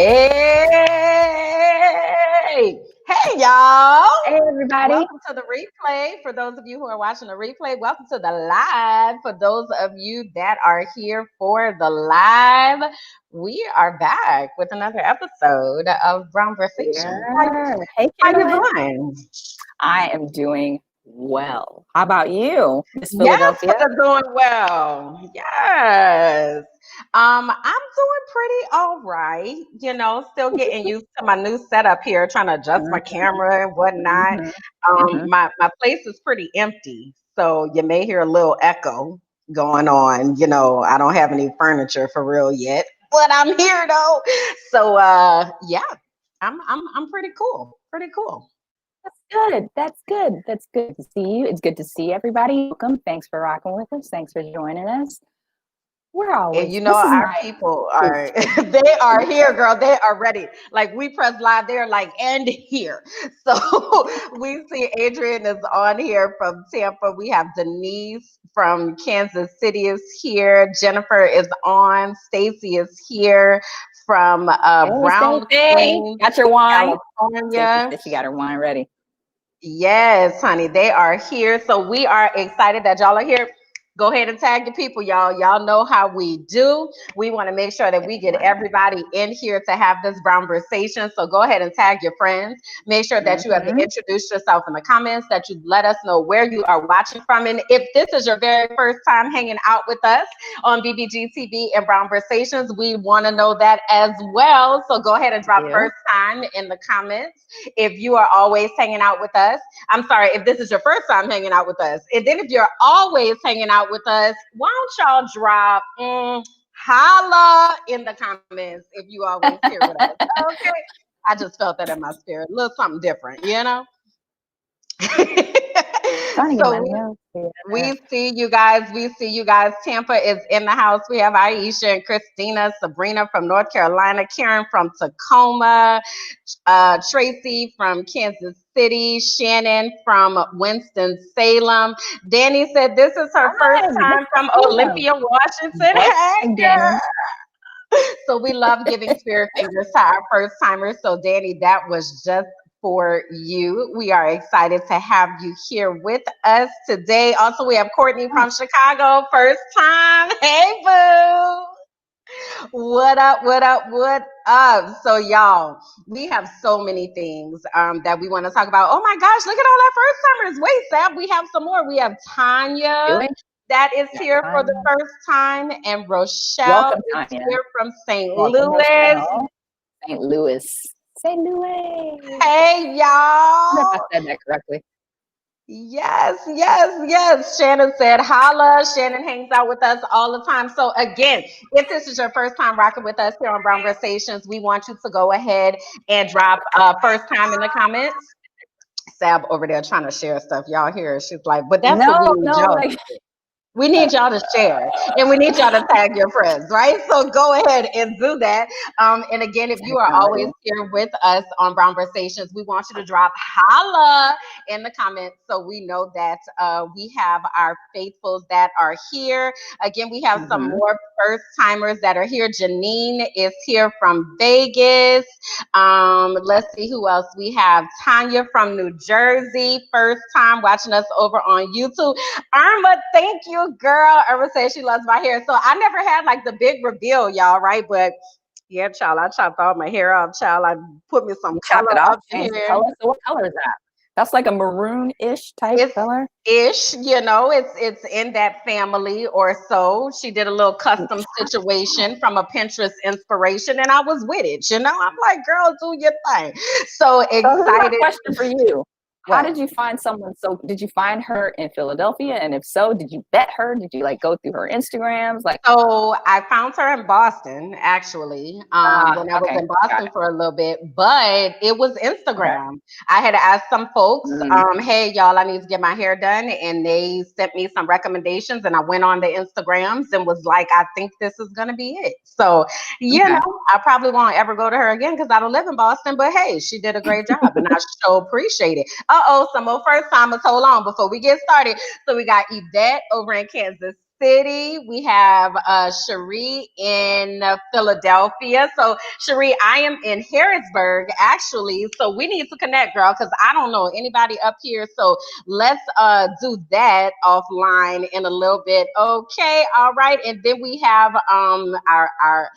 Hey, y'all. Hey, everybody. Welcome to the replay. For those of you who are watching the replay, welcome to the live. For those of you that are here for the live, we are back with another episode of Brown Conversation. Yeah. Hey, How you Kimberland. doing? I am doing well. How about you, Miss Yes, Philadelphia? doing well. Yes. I'm doing pretty all right. Still getting used to my new setup here, trying to adjust my camera and whatnot. Mhm, mhm. My place is pretty empty, so you may hear a little echo going on. I don't have any furniture for real yet, but I'm here though. So yeah, I'm pretty cool. Pretty cool. That's good. That's good. That's good to see you. It's good to see everybody. Welcome. Thanks for rocking with us. Thanks for joining us. We're And always, you know this is our my people group are space. they are here, girl. They are ready. Like we press live, they're like and here. So we see Adrian is on here from Tampa. We have Denise from Kansas City is here. Jennifer is on. Stacy is here from Hey, Brown Stacey. Springs, Got your wine? Stacey California. said she got her wine ready. Yes, honey, they are here. So we are excited that y'all are here. Go ahead and tag your people, y'all. Y'all know how we do. We want to make sure that we get everybody in here to have this brown conversation. So go ahead and tag your friends. Make sure that you have Mm-hmm. introduced yourself in the comments, that you let us know where you are watching from. And if this is your very first time hanging out with us on BBG TV and Brown Conversations, we want to know that as well. So go ahead and drop first time in the comments. If you are always hanging out with us, I'm sorry, if this is your first time hanging out with us. And then if you're always hanging out with us, why don't y'all drop holla in the comments if you always here with us. Okay. I just felt that in my spirit. A little something different, you know? Trying to get my So notes here. we see you guys. We see you guys. Tampa is in the house. We have Aisha and Christina, Sabrina from North Carolina, Karen from Tacoma, Tracy from Kansas City, Shannon from Winston-Salem. Danny said this is her first Hi, good time to from see you. Olympia, Washington. Welcome Hey, girl. again. So we love giving spirit fingers to our first timers. So Danny, that was just for you. We are excited to have you here with us today. Also, we have Courtney from Chicago, first time. Hey, boo. What up? What up? What up? So, y'all, we have so many things that we want to talk about. Oh my gosh, look at all our first timers. Wait, Sab, we have some more. We have Tanya Doing? that is Yeah, here for the Tanya. first time, and Rochelle Welcome, is Tanya. here from St. Welcome, Louis. Rochelle. St. Louis. St. Louis. Hey, I wonder y'all. if I said that correctly. Yes, yes, yes. Shannon said, holla. Shannon hangs out with us all the time. So, again, if this is your first time rocking with us here on Brown Conversations, we want you to go ahead and drop first time in the comments. Sab over there trying to share stuff. Y'all hear? She's like, but that's what we No, need no, y'all. like We need y'all to share and we need y'all to tag your friends, right? So go ahead and do that. And again, if you are always technology. here with us on Brown Conversations, we want you to drop holla in the comments so we know that we have our faithfuls that are here. Again, we have some Mm-hmm. more first timers that are here. Janine is here from Vegas. Let's see who else we have. Tanya from New Jersey, first time watching us over on YouTube. Irma, thank you, girl. Irma says she loves my hair. So I never had like the big reveal, y'all, right? But yeah, child, I chopped all my hair off, child. I put me some You chopped color it off, up changed the here. color. So what color is that? That's like a maroon-ish type It's color. ish, it's in that family or so. She did a little custom situation from a Pinterest inspiration, and I was with it. I'm like, girl, do your thing. So So here's my excited. question for you. How What? did you find someone? So did you find her in Philadelphia? And if so, did you vet her? Did you like go through her Instagrams? Like, So I found her in Boston, actually, when I was okay, in got Boston it. for a little bit, but it was Okay. Instagram. I had asked some folks, Mm, hey, y'all, I need to get my hair done. And they sent me some recommendations. And I went on the Instagrams and was like, I think this is going to be it. So, okay. I probably won't ever go to her again because I don't live in Boston. But hey, she did a great job and I so appreciate it. Some more first timers. Hold on before we get started. So we got Yvette over in Kansas City. We have Cherie in Philadelphia. So, Cherie, I am in Harrisburg, actually. So, we need to connect, girl, because I don't know anybody up here. So, let's do that offline in a little bit. Okay, all right. And then we have our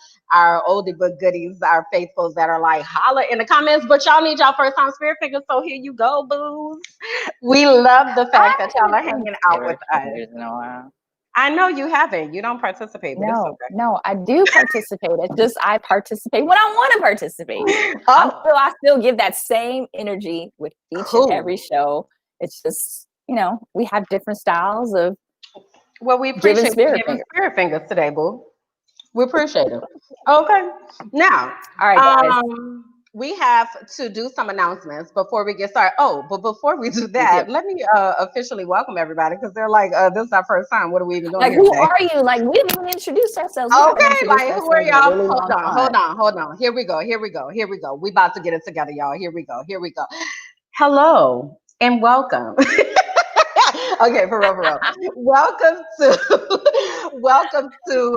oldie but goodies, our faithfuls that are like holla in the comments, but y'all need y'all first time spirit fingers. So here you go, booze. We love the fact that y'all are hanging out with us. In a while. I know you haven't. You don't participate, but it's okay. No, I do participate. It's just I participate when I want to participate. Oh, I still give that same energy with each cool. and every show. It's just, we have different styles of well, we appreciate giving spirit fingers today, boo. We appreciate it. Okay. Now, all right, guys. We have to do some announcements before we get started. Oh, but before we do that, let me officially welcome everybody because they're like, this is our first time. What are we even doing? Like, here who today? are you? Like, we didn't even introduce ourselves. Okay, like, who are y'all? Hold on. Here we go. We about to get it together, y'all. Here we go. Hello and welcome. Okay, for real. Welcome to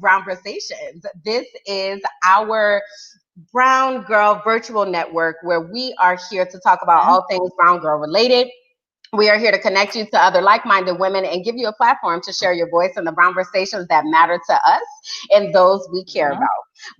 Brown Conversations. This is our Brown Girl Virtual Network where we are here to talk about all things Brown Girl related. We are here to connect you to other like-minded women and give you a platform to share your voice in the Brown conversations that matter to us and those we care about.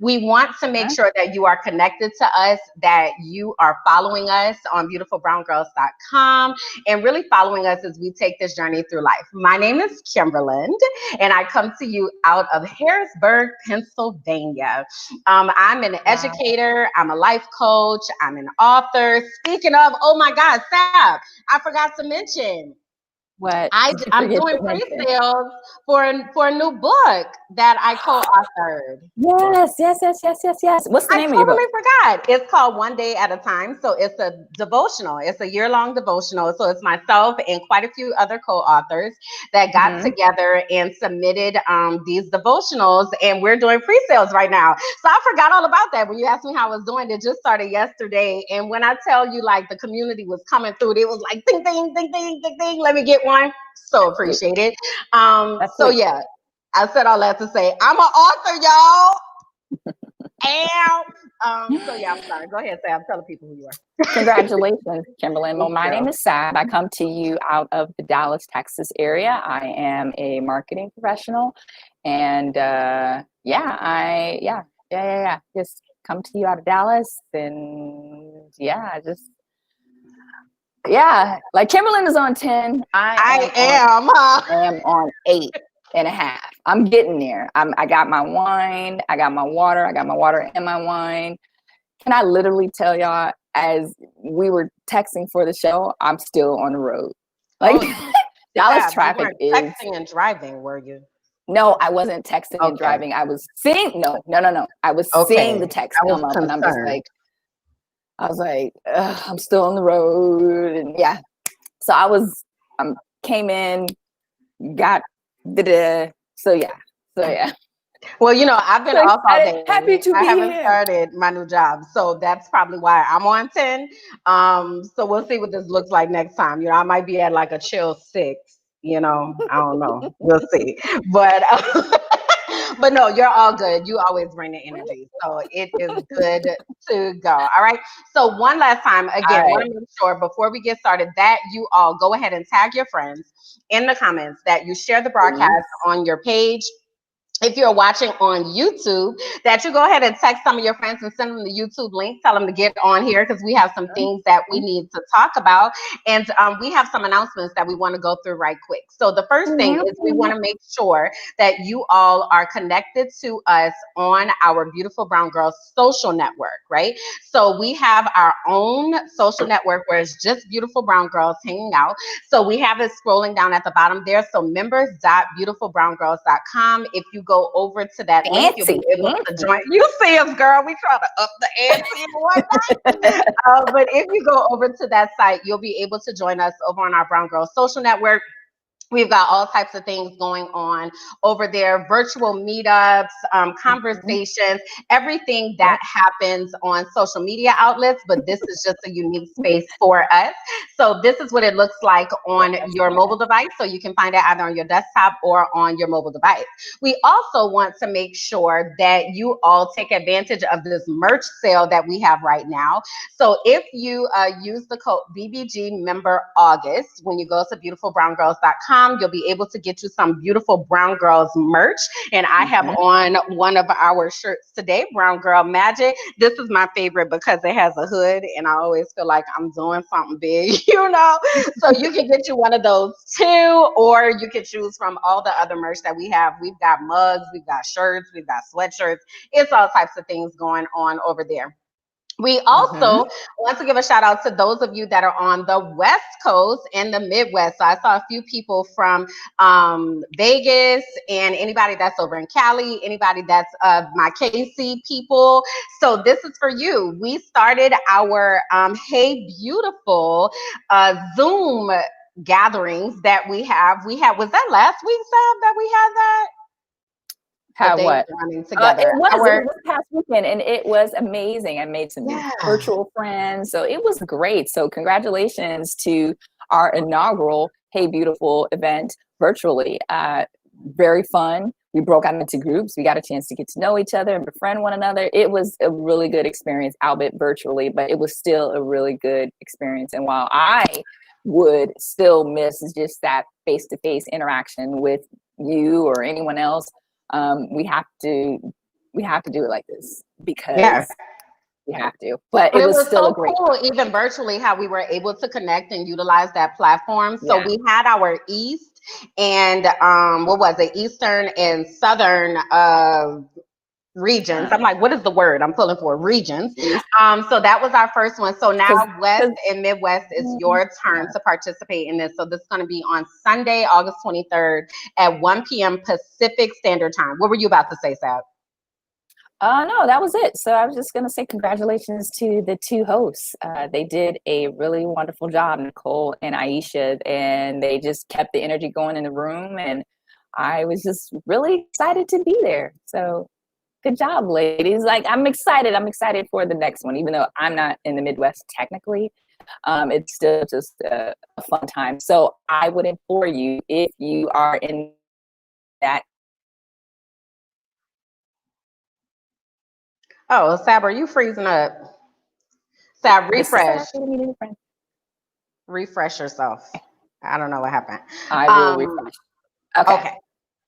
We want to make sure that you are connected to us, that you are following us on beautifulbrowngirls.com and really following us as we take this journey through life. My name is Kimberland, and I come to you out of Harrisburg, Pennsylvania. I'm an educator. I'm a life coach. I'm an author. Speaking of, oh my God, Sab, I forgot to mention. What? I'm doing pre-sales for a new book that I co-authored. Yes. What's the name of your book? I totally forgot. It's called One Day at a Time. So it's a devotional. It's a year-long devotional. So it's myself and quite a few other co-authors that got together and submitted these devotionals, and we're doing pre-sales right now. So I forgot all about that when you asked me how I was doing. It just started yesterday, and when I tell you, like, the community was coming through, it was like ding ding ding ding ding ding. Let me get one. So appreciate it. So yeah, I said all that to say I'm an author, y'all. So yeah, I'm sorry. Go ahead, Sam. Tell the people who you are. Congratulations, Kimberland. Well, my name is Sab. I come to you out of the Dallas, Texas area. I am a marketing professional, and just come to you out of Dallas, and like Kimberland is on 10. I am on 8.5. I'm getting there. I got my wine, I got my water, and my wine. Can I literally tell y'all, as we were texting for the show, I'm still on the road. Like, Dallas traffic is texting and driving, were you? No, I wasn't texting and driving. I was seeing no. I was seeing the text come up, and I'm just like, I'm still on the road, and so I came in, got so yeah. Well, I've been off all day. Happy to be I haven't here. started my new job, so that's probably why I'm on 10. So we'll see what this looks like next time. I might be at like a chill 6. I don't know. We'll see. But but no, you're all good. You always bring the energy, so it is good to go. All right. So one last time, again, want to make sure before we get started that you all go ahead and tag your friends in the comments, that you share the broadcast on your page. If you're watching on YouTube, that you go ahead and text some of your friends and send them the YouTube link. Tell them to get on here because we have some things that we need to talk about. And we have some announcements that we want to go through right quick. So the first thing is we want to make sure that you all are connected to us on our Beautiful Brown Girls social network, right? So we have our own social network where it's just Beautiful Brown Girls hanging out. So we have it scrolling down at the bottom there. So members.beautifulbrowngirls.com. If you go over to that link, you'll be able to join. You see us, girl. We try to up the ante and whatnot. But if you go over to that site, you'll be able to join us over on our Brown Girls social network. We've got all types of things going on over there, virtual meetups, conversations, everything that happens on social media outlets, but this is just a unique space for us. So this is what it looks like on your mobile device. So you can find it either on your desktop or on your mobile device. We also want to make sure that you all take advantage of this merch sale that we have right now. So if you use the code BBG Member August, when you go to beautifulbrowngirls.com, you'll be able to get you some beautiful Brown Girls merch. And I have on one of our shirts today, Brown Girl Magic. This is my favorite because it has a hood and I always feel like I'm doing something big, you know? So you can get you one of those too, or you can choose from all the other merch that we have. We've got mugs, we've got shirts, we've got sweatshirts. It's all types of things going on over there. We also want to give a shout out to those of you that are on the West Coast and the Midwest. So I saw a few people from Vegas and anybody that's over in Cali, anybody that's my KC people. So this is for you. We started our Hey Beautiful Zoom gatherings that we have. Was that last week, Sam, that we had that? How what? Together. It was past weekend and it was amazing. I made some virtual friends. So it was great. So congratulations to our inaugural Hey Beautiful event virtually. Very fun. We broke out into groups. We got a chance to get to know each other and befriend one another. It was a really good experience, albeit virtually, but it was still a really good experience. And while I would still miss just that face-to-face interaction with you or anyone else, we have to do it like this because we have to. But it was still so a great cool, even virtually, how we were able to connect and utilize that platform. So we had our East and what was it, Eastern and Southern regions. I'm like, what is the word I'm pulling for? Regions. So that was our first one. So now West and Midwest is your turn to participate in this. So this is going to be on Sunday, August 23rd at 1 p.m. Pacific Standard Time. What were you about to say, Sab? No, that was it. So I was just going to say congratulations to the two hosts. They did a really wonderful job, Nicole and Aisha, and they just kept the energy going in the room. And I was just really excited to be there. So good job, ladies. Like, I'm excited. I'm excited for the next one, even though I'm not in the Midwest technically. It's still just a fun time. So I would implore you, if you are in that. Oh, Sab, are you freezing up? Sab, refresh. Refresh yourself. I don't know what happened. I will refresh. Okay.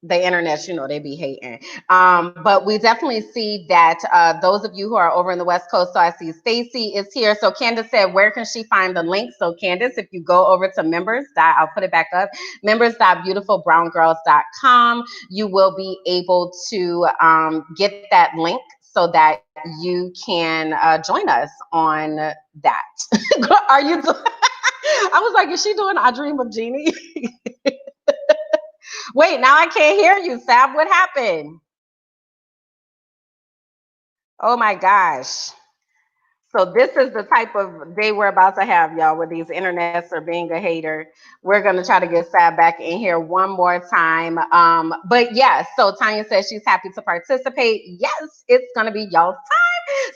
The internet, you know, they be hating. But we definitely see that those of you who are over in the West Coast, so I see Stacy is here. So Candace said, where can she find the link? So Candace, if you go over to members, I'll put it back up, members.beautifulbrowngirls.com, you will be able to get that link so that you can join us on that. Are you I was like, is she doing I Dream of Jeannie? Wait, now I can't hear you, Sab. What happened? Oh my gosh. So this is the type of day we're about to have, y'all, with these internets or being a hater. We're going to try to get Sab back in here one more time. But yeah, so Tanya says she's happy to participate. Yes, it's going to be y'all's time.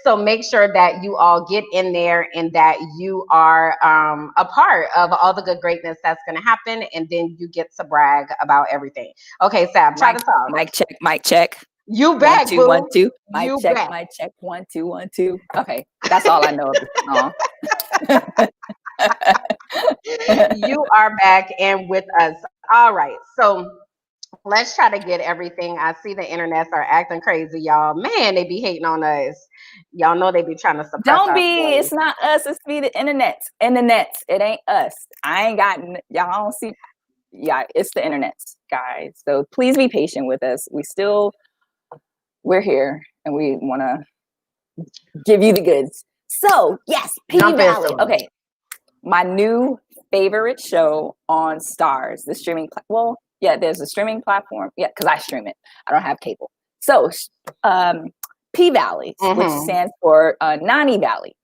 So make sure that you all get in there and that you are a part of all the good greatness that's going to happen. And then you get to brag about everything. Okay, Sab, try to talk. Mic check, mic check. You back, 1 2 1 2. Mic check 1 2 1 2. Okay, that's all I know of the song. You are back and with us. All right, so let's try to get everything. I see the internets are acting crazy, y'all. Man, they be hating on us. Y'all know they be trying to suppress. Don't be. It's not us. It's be the internet. It ain't us. I ain't got y'all. Don't see. Yeah, it's the internet, guys. So please be patient with us. We're here and we want to give you the goods. So yes, P Valley. Okay, my new favorite show on Stars, the streaming. There's a streaming platform. Yeah, because I stream it. I don't have cable. So P Valley, which stands for Nani Valley,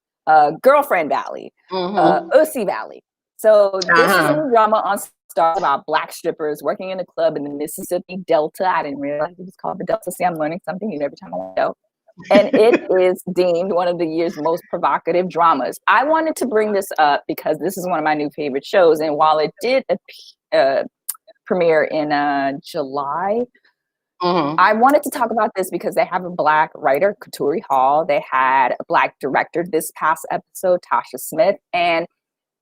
Girlfriend Valley, Usi Valley. So this is a new drama on stars about Black strippers working in a club in the Mississippi Delta. I didn't realize it was called the Delta. See, I'm learning something new every time I go. And it is deemed one of the year's most provocative dramas. I wanted to bring this up because this is one of my new favorite shows. And while it did premiere in July, I wanted to talk about this because they have a Black writer, Katuri Hall. They had a Black director this past episode, Tasha Smith. And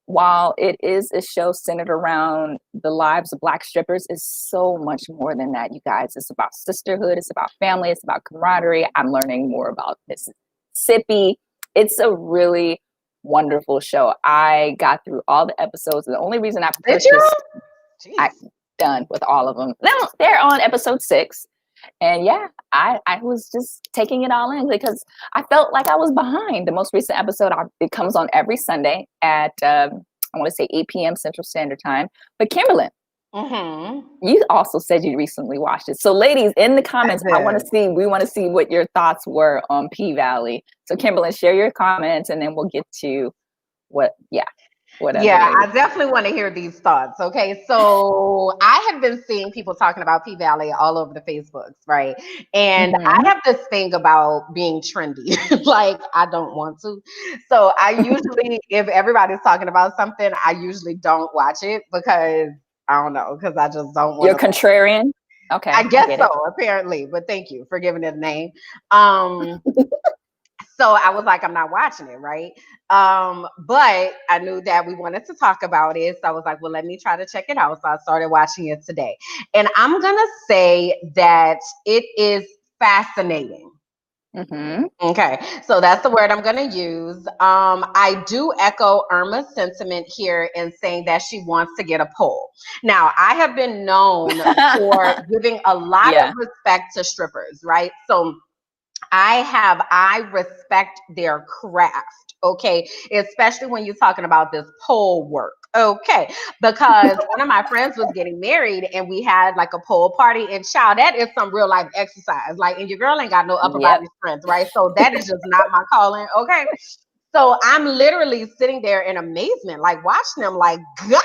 while it is a show centered around the lives of Black strippers, it's so much more than that, you guys. It's about sisterhood. It's about family. It's about camaraderie. I'm learning more about Mississippi. It's a really wonderful show. I got through all the episodes. The only reason I purchased, I'm done with all of them. They're on episode 6. And yeah, I was just taking it all in because I felt like I was behind. The most recent episode, it comes on every Sunday at, I want to say 8 p.m. Central Standard Time. But Kimberland, you also said you recently watched it. So ladies, in the comments, we want to see what your thoughts were on P-Valley. So Kimberland, share your comments and then we'll get to whatever. Yeah, I definitely want to hear these thoughts. Okay, so I have been seeing people talking about P-Valley all over the Facebooks, right? And I have this thing about being trendy. Like, I don't want to. So I usually, if everybody's talking about something, I usually don't watch it because I don't know, because I just don't want You're contrarian? Okay. I guess so, apparently. But thank you for giving it a name. So I was like, I'm not watching it, right? But I knew that we wanted to talk about it. So I was like, well, let me try to check it out. So I started watching it today. And I'm going to say that it is fascinating. Okay, so that's the word I'm going to use. I do echo Irma's sentiment here in saying that she wants to get a poll. Now, I have been known for giving a lot of respect to strippers, right? So I respect their craft, okay? Especially when you're talking about this pole work, okay? Because one of my friends was getting married and we had like a pole party, and child, that is some real life exercise. Like, and your girl ain't got no upper body strength, right? So that is just not my calling, okay? So I'm literally sitting there in amazement, like watching them like, God,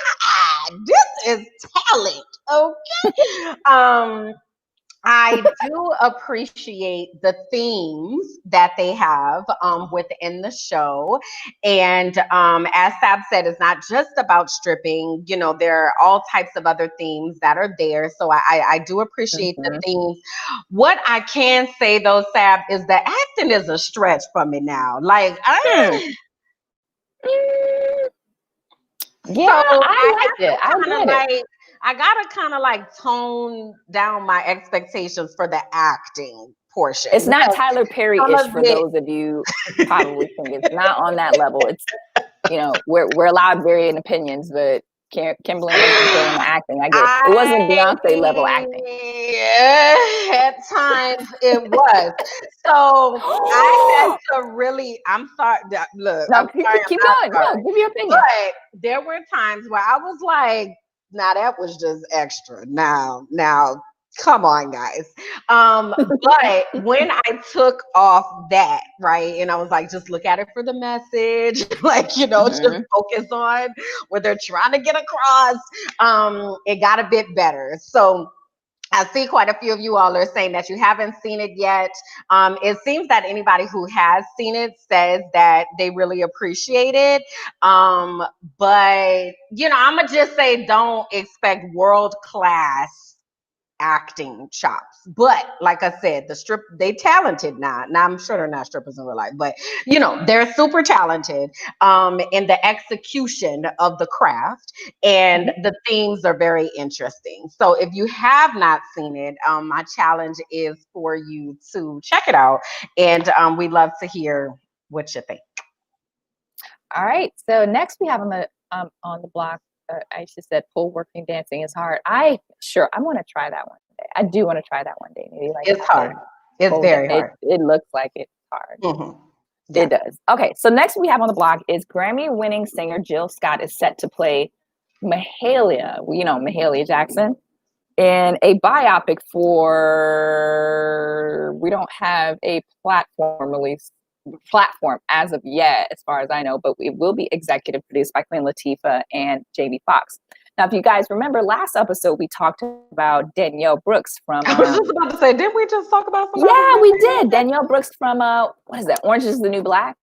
this is talent, okay? I do appreciate the themes that they have within the show. And as Sab said, it's not just about stripping. You know, there are all types of other themes that are there. So I do appreciate the themes. What I can say, though, Sab, is the acting is a stretch for me now. Like, I like it. I get it. I gotta kind of like tone down my expectations for the acting portion. It's not Tyler Perry-ish for those of you probably think it's not on that level. It's, you know, we're allowed varying opinions, but Kimberland was doing the acting. I guess it wasn't Beyonce level acting. Yeah, at times it was. So I had to really. I'm sorry. Look, no, keep going. No, give your opinion. But there were times where I was like, now that was just extra. Now, come on, guys. But when I took off that, right, and I was like, just look at it for the message, like, you know, just focus on what they're trying to get across. It got a bit better. So I see quite a few of you all are saying that you haven't seen it yet. It seems that anybody who has seen it says that they really appreciate it. But, you know, I'm going to just say don't expect world-class acting chops. But like I said, they talented now. Now I'm sure they're not strippers in real life, but you know, they're super talented in the execution of the craft, and the themes are very interesting. So if you have not seen it, my challenge is for you to check it out, and we'd love to hear what you think. All right. So next we have on the block, Aisha said, pole working dancing is hard. I want to try that one day. I do want to try that one day. Maybe like it's hard. It's very hard. It looks like it's hard. Yeah. It does. Okay. So next we have on the block is Grammy-winning singer Jill Scott is set to play Mahalia, you know, Mahalia Jackson, in a biopic for, we don't have a platform as of yet, as far as I know, but it will be executive produced by Queen Latifah and Jamie Foxx. Now, if you guys remember last episode, we talked about Danielle Brooks from. I was just about to say, didn't we just talk about somebody? Yeah, we did. Danielle Brooks from what is that? Orange is the New Black.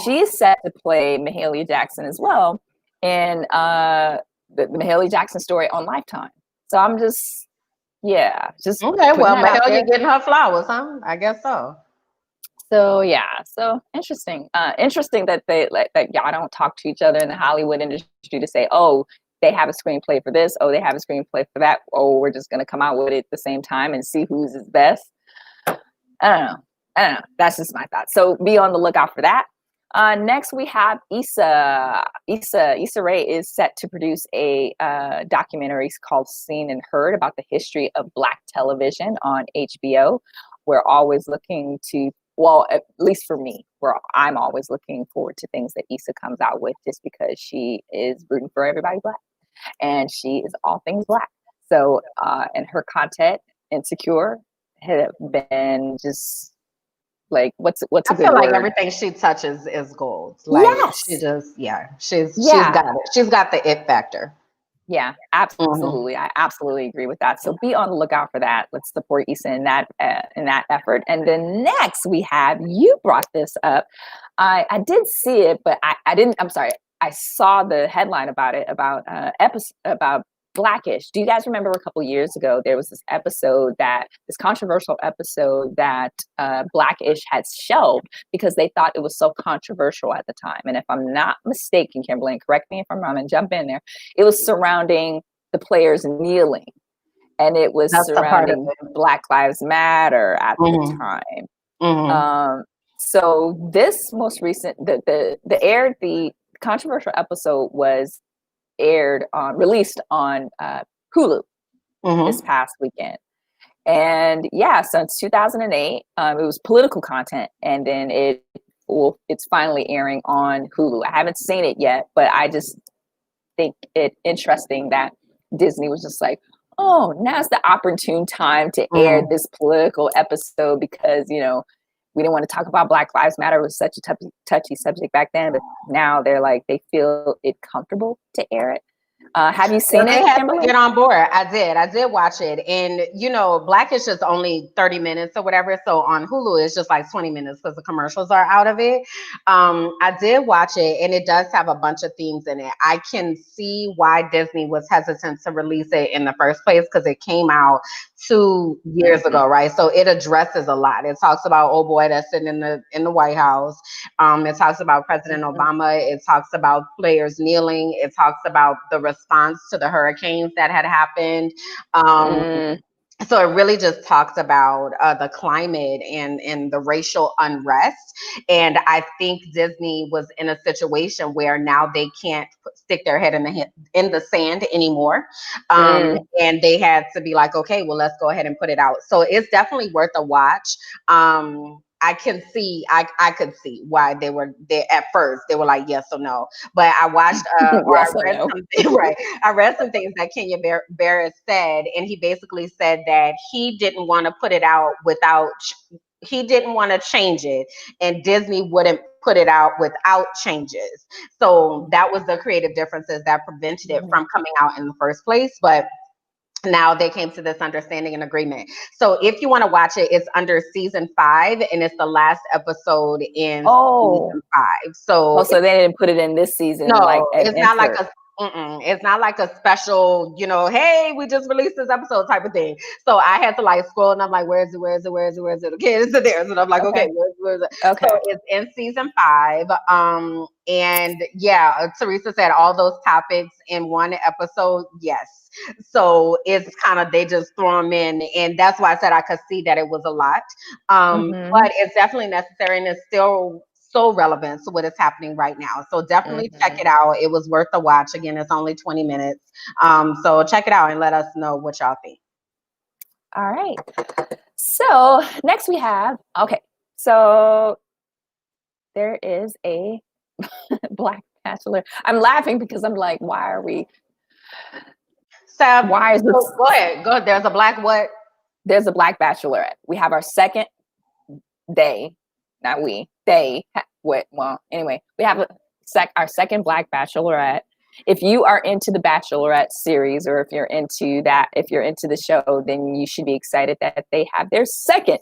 She's set to play Mahalia Jackson as well in the Mahalia Jackson story on Lifetime. So I'm just okay. Well, Mahalia getting her flowers, huh? I guess so. So yeah, so interesting. Interesting that that y'all don't talk to each other in the Hollywood industry to say, oh, they have a screenplay for this. Oh, they have a screenplay for that. Oh, we're just gonna come out with it at the same time and see who's his best. I don't know. That's just my thought. So be on the lookout for that. Next, we have Issa Rae is set to produce a documentary called Seen and Heard about the history of Black television on HBO. We're always looking to, well, at least for me, I'm always looking forward to things that Issa comes out with, just because she is rooting for everybody Black, and she is all things Black. So, and her content, Insecure, have been just like, what's a good word? I feel like everything she touches is gold. Like, yes. She's got it. She's got the it factor. Yeah, absolutely. Mm-hmm. I absolutely agree with that. So be on the lookout for that. Let's support Issa in that effort. And then next we have, you brought this up. I did see it, but I didn't. I'm sorry. I saw the headline about it, about Blackish. Do you guys remember a couple years ago there was this controversial episode that Blackish had shelved because they thought it was so controversial at the time. And if I'm not mistaken, Kimberland, correct me if I'm wrong and jump in there, it was surrounding the players kneeling, and it was surrounding Black Lives Matter at the time. Mm-hmm. So this most recent, the controversial episode was released on Hulu this past weekend. And yeah, since 2008, it was political content, and then it's finally airing on Hulu. I haven't seen it yet, but I just think it interesting that Disney was just like, oh, now's the opportune time to air this political episode, because, you know, we didn't want to talk about Black Lives Matter. It was such a touchy subject back then, but now they're like, they feel it comfortable to air it. Have you seen it? They had to get on board. I did watch it. And, you know, Blackish is only 30 minutes or whatever. So on Hulu, it's just like 20 minutes because the commercials are out of it. I did watch it, and it does have a bunch of themes in it. I can see why Disney was hesitant to release it in the first place, because it came out 2 years ago, right? So it addresses a lot. It talks about old boy that's sitting in the White House. It talks about President Obama. It talks about players kneeling. It talks about the response to the hurricanes that had happened. So it really just talks about the climate and the racial unrest. And I think Disney was in a situation where now they can't stick their head in the sand anymore. And they had to be like, okay, well, let's go ahead and put it out. So it's definitely worth a watch. I could see why they were there at first. They were like, yes or no. But I watched, I read some things that Kenya Barris said, and he basically said that he didn't want to put it out he didn't want to change it, and Disney wouldn't put it out without changes. So that was the creative differences that prevented it from coming out in the first place. But now they came to this understanding and agreement. So if you want to watch it, it's under season 5, and it's the last episode in season 5. So they didn't put it in this season. No, it's not like it's not like a special, you know, hey, we just released this episode type of thing. So I had to like scroll, and I'm like, where is it? Okay, it's there. And I'm like, okay, where's it? Okay. So it's in season 5. And yeah, Teresa said all those topics in one episode. Yes. So it's kind of, they just throw them in, and that's why I said I could see that it was a lot. But it's definitely necessary, and it's still so relevant to what is happening right now. So definitely check it out. It was worth the watch. Again, it's only 20 minutes. So check it out and let us know what y'all think. All right. So next we have, so there is a Black Bachelor. I'm laughing because I'm like, why are we? Sab, why is this? Go ahead. There's a Black what? There's a Black Bachelorette. We have our second day. Not we. They. What? Well, anyway, we have our second Black Bachelorette, if you are into the Bachelorette series, or if you're into the show, then you should be excited that they have their second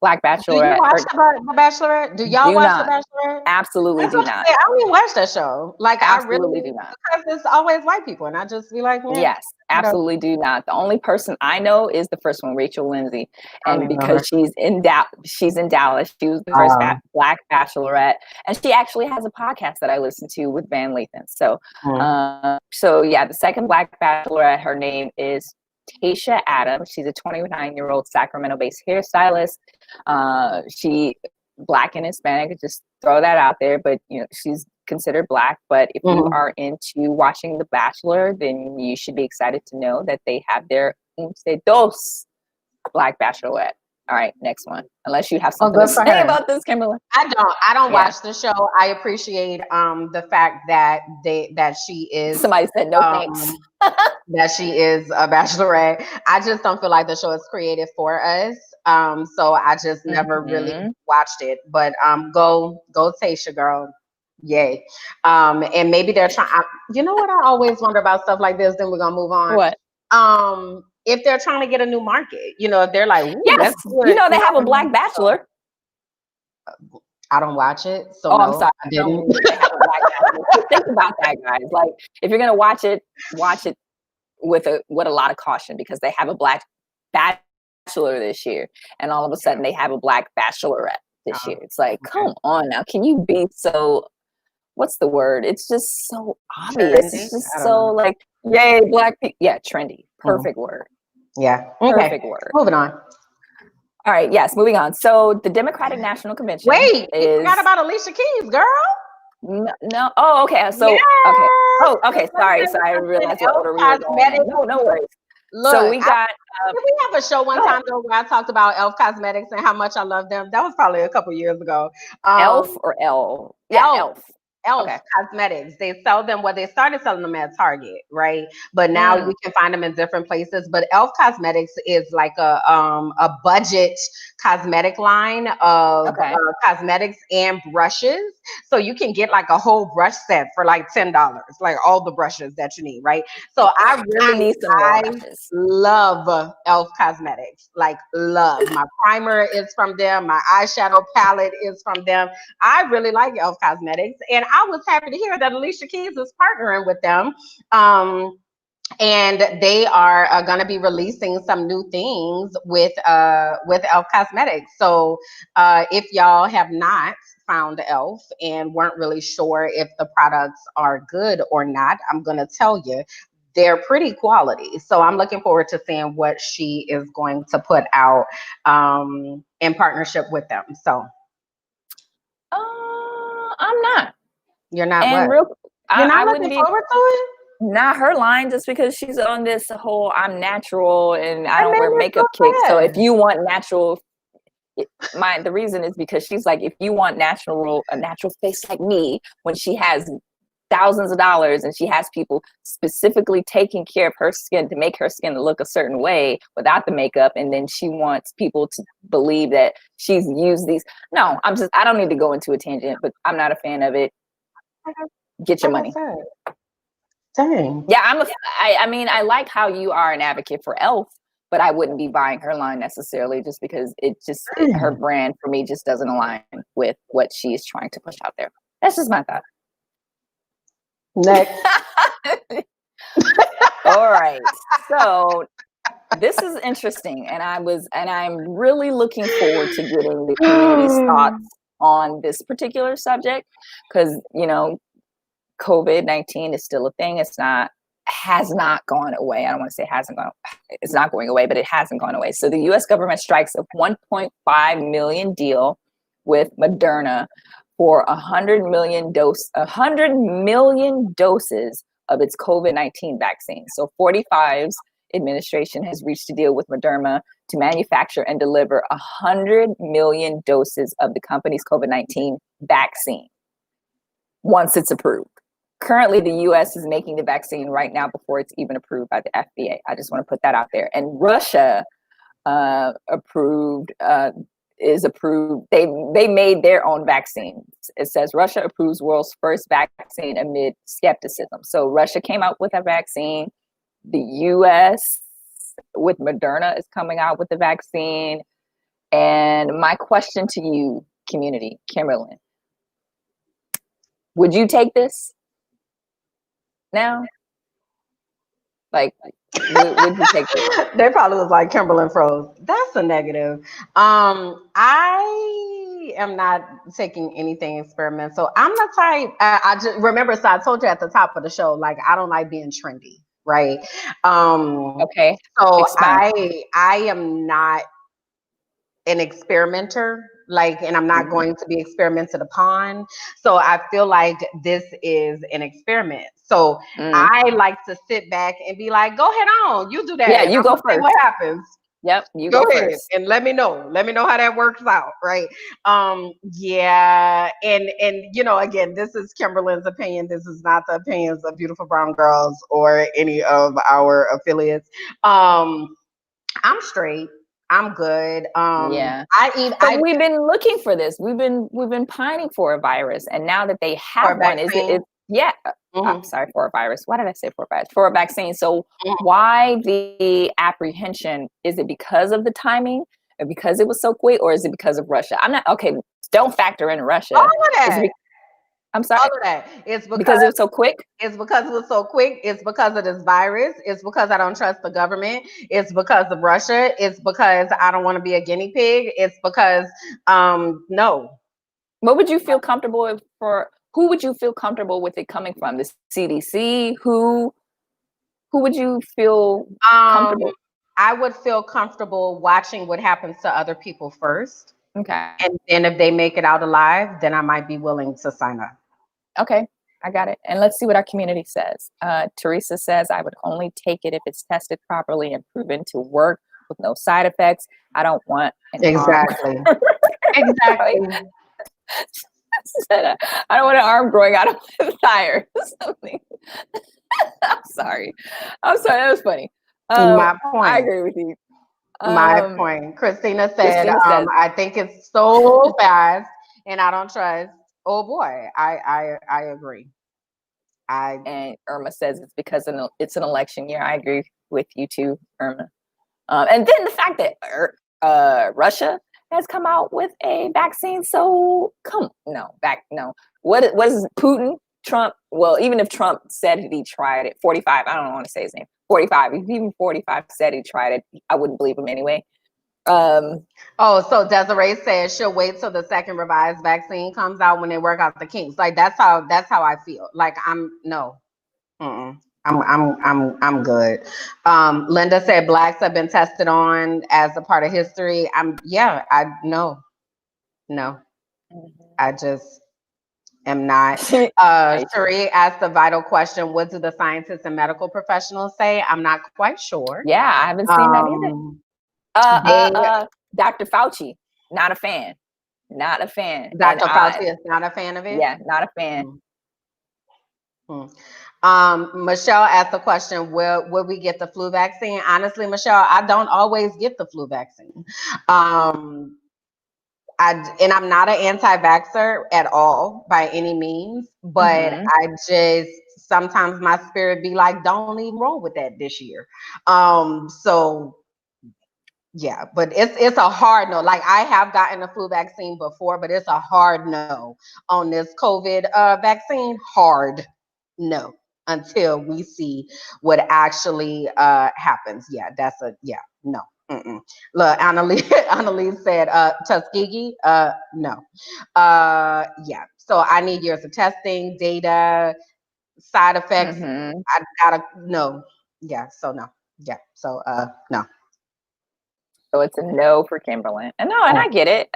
Black Bachelorette. Do you watch the Bachelorette? Do y'all watch the Bachelorette? Absolutely do not. I don't even watch that show. Like, absolutely do not, because it's always white people, and I just be like, yes, absolutely do not. The only person I know is the first one, Rachel Lindsay, and because she's in Dallas. She was the first Black Bachelorette, and she actually has a podcast that I listen to with Van Lathan. So, the second Black Bachelorette, her name is Tasha Adams. She's a 29-year-old Sacramento-based hairstylist. She Black and Hispanic, just throw that out there, but she's considered Black. But if you are into watching The Bachelor, then you should be excited to know that they have their dos Black Bachelorette. All right, next one. Unless you have something to say about this, Kimberland. I don't watch the show. I appreciate the fact that she is. Somebody said no thanks. That she is a bachelorette. I just don't feel like the show is created for us. So I just never really watched it. But go Tasha, girl. Yay. And maybe they're trying. You know what I always wonder about stuff like this? Then we're gonna move on. What? If they're trying to get a new market, if they're like, yes, they have a Black Bachelor. I don't watch it, so I'm sorry. I didn't. Think about that, guys. Like, if you're gonna watch it with a lot of caution, because they have a Black Bachelor this year, and all of a sudden they have a Black Bachelorette this year. It's like, come on now, can you be so? What's the word? It's just so obvious. Trendy? It's just so like, yay, Black people. Yeah, trendy. Perfect word. Yeah. Perfect word. Moving on. All right. Yes. Moving on. So the Democratic National Convention. Wait, you forgot about Alicia Keys, girl. No. Oh, okay. So, okay. Oh, okay. Sorry. I realized what order we were going. No worries. Look, so we got. Did we have a show one time though where I talked about Elf Cosmetics and how much I love them? That was probably a couple years ago. Elf or L? Yeah, Elf. Cosmetics. They sell them. Well, they started selling them at Target, right? But now you can find them in different places. But Elf Cosmetics is like a budget cosmetic line of cosmetics and brushes. So you can get like a whole brush set for like $10, like all the brushes that you need, right? So I love Elf Cosmetics. Like, love. My primer is from them. My eyeshadow palette is from them. I really like Elf Cosmetics, and I was happy to hear that Alicia Keys is partnering with them. And they are going to be releasing some new things with Elf Cosmetics. So if y'all have not found Elf and weren't really sure if the products are good or not, I'm going to tell you, they're pretty quality. So I'm looking forward to seeing what she is going to put out in partnership with them. So I'm not. You're not. And what? You're not looking forward to it? Not her line, just because she's on this whole I'm natural and I don't wear makeup kits. So if you want natural, the reason is because she's like, if you want a natural face like me, when she has thousands of dollars and she has people specifically taking care of her skin to make her skin look a certain way without the makeup, and then she wants people to believe that she's used these. No, I don't need to go into a tangent, but I'm not a fan of it. Get your money. Dang. Yeah, I mean, I like how you are an advocate for Elf, but I wouldn't be buying her line necessarily, just because her brand for me just doesn't align with what she's trying to push out there. That's just my thought. Next. All right. So this is interesting, and I'm really looking forward to getting the community's thoughts on this particular subject, because COVID-19 is still a thing. Has not gone away. I don't want to say it's not going away, but it hasn't gone away. So the U.S. government strikes a $1.5 million deal with Moderna for 100 million doses of its COVID-19 vaccine. So 45's administration has reached a deal with Moderna to manufacture and deliver 100 million doses of the company's COVID-19 vaccine once it's approved. Currently, the U.S. is making the vaccine right now before it's even approved by the FDA. I just want to put that out there. And Russia approved is approved. They made their own vaccine. It says Russia approves world's first vaccine amid skepticism. So Russia came out with a vaccine. The US with Moderna is coming out with the vaccine. And my question to you, community, Kimberland, would you take this now? Like, would you take this? They probably was like, Kimberland froze. That's a negative. I am not taking anything experimental. I'm the type, I just remember, so I told you at the top of the show, like, I don't like being trendy, right? Okay. So I am not an experimenter, like, and I'm not going to be experimented upon. So I feel like this is an experiment. So I like to sit back and be like, go ahead on, you do that. Yeah, you go first. What happens? Yep, you go ahead first. And let me know how that works out, right? Yeah, and you know, again, this is Kimberland's opinion. This is not the opinions of Beautiful Brown Girls or any of our affiliates. I'm straight. I'm good. Yeah. We've been looking for this. We've been pining for a virus, and now that they have one, I'm sorry, for a virus. Why did I say for a virus? For a vaccine. So why the apprehension? Is it because of the timing, or because it was so quick, or is it because of Russia? I'm not okay. Don't factor in Russia. All of that. I'm sorry. All of that. It's because it was so quick. It's because it was so quick. It's because of this virus. It's because I don't trust the government. It's because of Russia. It's because I don't want to be a guinea pig. It's because no. What would you feel comfortable with who would you feel comfortable with it coming from? The CDC? Who would you feel comfortable? I would feel comfortable watching what happens to other people first. Okay. And then if they make it out alive, then I might be willing to sign up. Okay, I got it. And let's see what our community says. Teresa says, I would only take it if it's tested properly and proven to work with no side effects. I don't want exactly. Exactly. I don't want an arm growing out of my thigh or something. I'm sorry. That was funny. My point. I agree with you. My point. Christina said, I think it's so fast and I don't trust. Oh boy, I agree. And Irma says it's because it's an election year. I agree with you too, Irma. And then the fact that Russia has come out with a vaccine. So What is Putin? Trump? Well, even if Trump said he tried it, 45. I don't want to say his name. 45. If even 45 said he tried it, I wouldn't believe him anyway. So Desiree says she'll wait till the second revised vaccine comes out when they work out the kinks. Like that's how I feel. Like I'm good. Linda said blacks have been tested on as a part of history. No. I just am not. Cherie asked the vital question, what do the scientists and medical professionals say? I'm not quite sure. Yeah, I haven't seen that either. Dr. Fauci, not a fan. Not a fan. Dr. Fauci is not a fan of it? Yeah, not a fan. Michelle asked the question, will we get the flu vaccine? Honestly, Michelle, I don't always get the flu vaccine. I'm not an anti-vaxxer at all by any means, but I just sometimes my spirit be like, don't even roll with that this year. So yeah, but it's a hard no. Like I have gotten a flu vaccine before, but it's a hard no on this COVID vaccine. Hard no until we see what actually happens. Yeah, that's no. Look, Annalise said Tuskegee. No. Yeah. So I need years of testing, data, side effects. I gotta no. Yeah. So no. Yeah. So no. So it's a no for Kimberland. And I get it.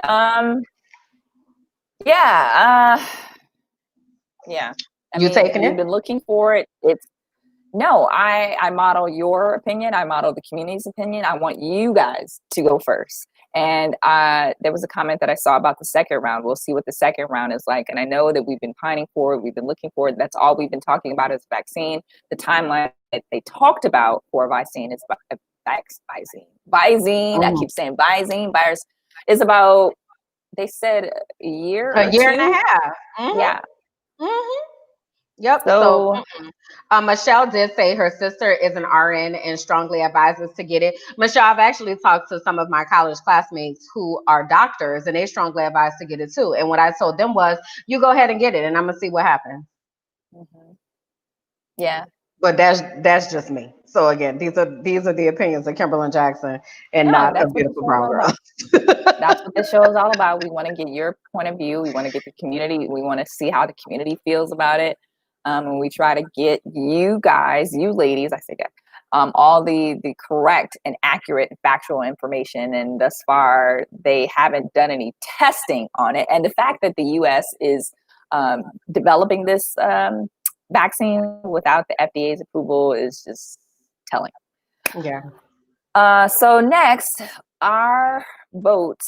Yeah. You taking it? We've been looking for it. I model your opinion. I model the community's opinion. I want you guys to go first. And there was a comment that I saw about the second round. We'll see what the second round is like. And I know that we've been pining for it. We've been looking for it. That's all we've been talking about is vaccine. The timeline that they talked about for vaccine is Visine. I keep saying Visine, virus. It's about, they said a year or a year two. and a half. Mm-hmm. Yeah. Mm-hmm. Yep. So Michelle did say her sister is an RN and strongly advises to get it. Michelle, I've actually talked to some of my college classmates who are doctors, and they strongly advise to get it too. And what I told them was, you go ahead and get it, and I'm gonna see what happens. Yeah. But that's just me. So again, these are the opinions of Kimberland Jackson and not that's of Beautiful what Brown Girl. That's what this show is all about. We want to get your point of view. We want to get the community. We want to see how the community feels about it. And we try to get you guys, you ladies, I say guys, all the correct and accurate and factual information. And thus far, they haven't done any testing on it. And the fact that the U.S. is developing this vaccine without the FDA's approval is just telling. Yeah. So next, our vote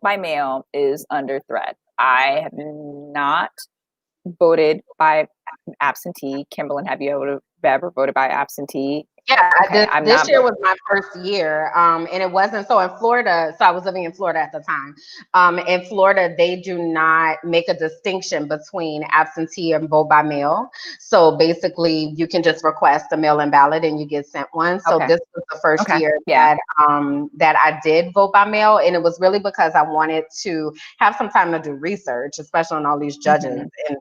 by mail is under threat. I have not voted by absentee. Kimberland, have you ever voted by absentee? Yeah, okay, this year was my first year, and it wasn't so in Florida. So I was living in Florida at the time. In Florida, they do not make a distinction between absentee and vote by mail. So basically, you can just request a mail-in ballot and you get sent one. So this was the first year that I did vote by mail, and it was really because I wanted to have some time to do research, especially on all these judges and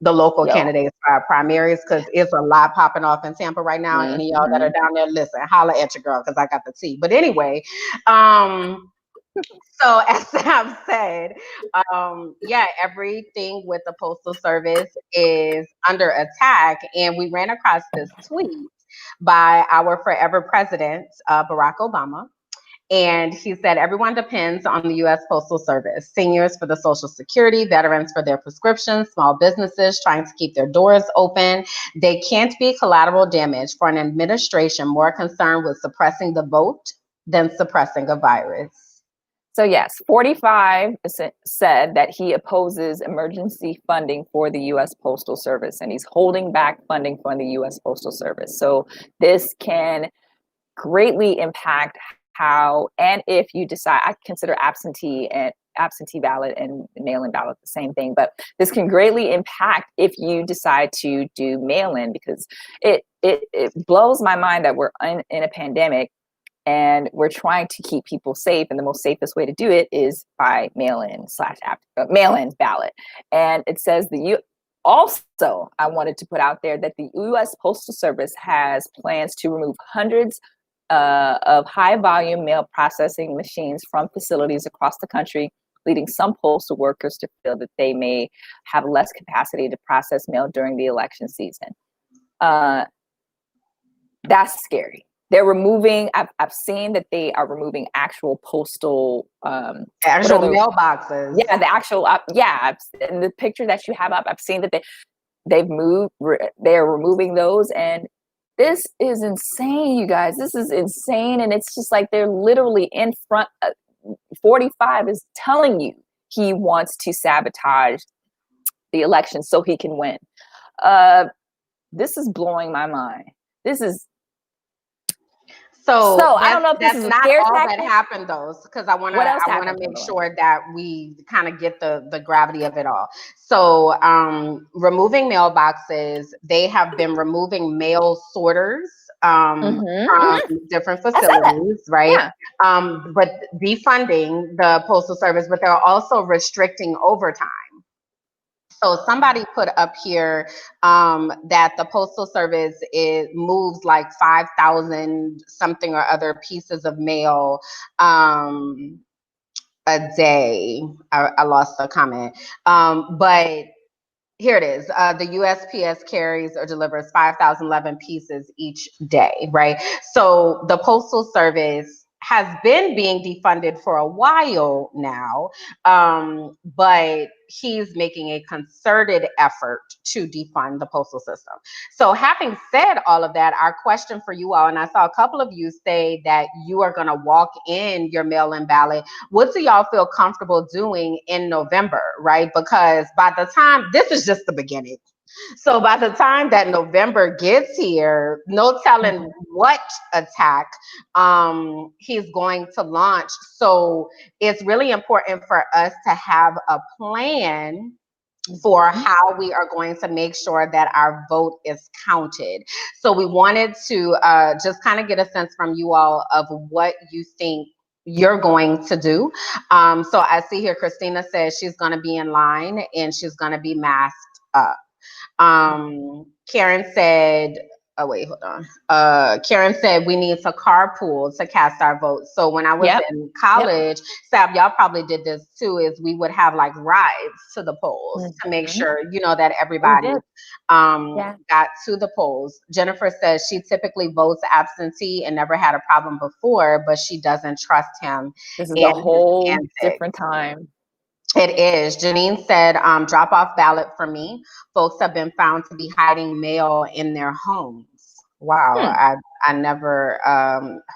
the local candidates for our primaries, because it's a lot popping off in Tampa right now. Any of y'all that are down there, listen, holla at your girl, because I got the tea. But anyway, so as I've said, everything with the Postal Service is under attack. And we ran across this tweet by our forever president, Barack Obama. And he said, everyone depends on the U.S. Postal Service. Seniors for the Social Security, veterans for their prescriptions, small businesses trying to keep their doors open. They can't be collateral damage for an administration more concerned with suppressing the vote than suppressing a virus. So yes, 45 said that he opposes emergency funding for the U.S. Postal Service, and he's holding back funding from the U.S. Postal Service. So this can greatly impact how, and if you decide, I consider absentee ballot and mail-in ballot the same thing, but this can greatly impact if you decide to do mail-in, because it blows my mind that we're in a pandemic and we're trying to keep people safe, and the most safest way to do it is by mail-in ballot. And it says also, I wanted to put out there that the U.S. Postal Service has plans to remove hundreds of high-volume mail processing machines from facilities across the country, leading some postal workers to feel that they may have less capacity to process mail during the election season. That's scary. They're removing, I've seen that they are removing actual postal actual mailboxes. Yeah, the actual in the picture that you have up, I've seen that they're removing those, and this is insane, you guys. This is insane, and it's just like they're literally in front. 45 is telling you he wants to sabotage the election so he can win. This is blowing my mind. This is So I don't know if this is not all that happened, though, because I want to make sure that we kind of get the gravity of it all. So removing mailboxes, they have been removing mail sorters from different facilities, right? Yeah. But defunding the Postal Service, but they're also restricting overtime. So somebody put up here that the Postal Service moves like 5,000 something or other pieces of mail a day. I lost the comment, but here it is. The USPS carries or delivers 5,011 pieces each day, right? So the Postal Service has been being defunded for a while now, but he's making a concerted effort to defund the postal system. So having said all of that, our question for you all, and I saw a couple of you say that you are going to walk in your mail-in ballot. What do y'all feel comfortable doing in November, right? Because by the time, this is just the beginning. So by the time that November gets here, no telling what attack he's going to launch. So it's really important for us to have a plan for how we are going to make sure that our vote is counted. So we wanted to just kind of get a sense from you all of what you think you're going to do. So I see here Christina says she's going to be in line and she's going to be masked up. Karen said, oh wait, hold on. Karen said we need to carpool to cast our votes. So when I was in college, Sab, y'all probably did this too, is we would have like rides to the polls to make sure, you know, that everybody got to the polls. Jennifer says she typically votes absentee and never had a problem before, but she doesn't trust him. This is a whole different time. It is. Janine said, drop off ballot for me. Folks have been found to be hiding mail in their homes. Wow, I never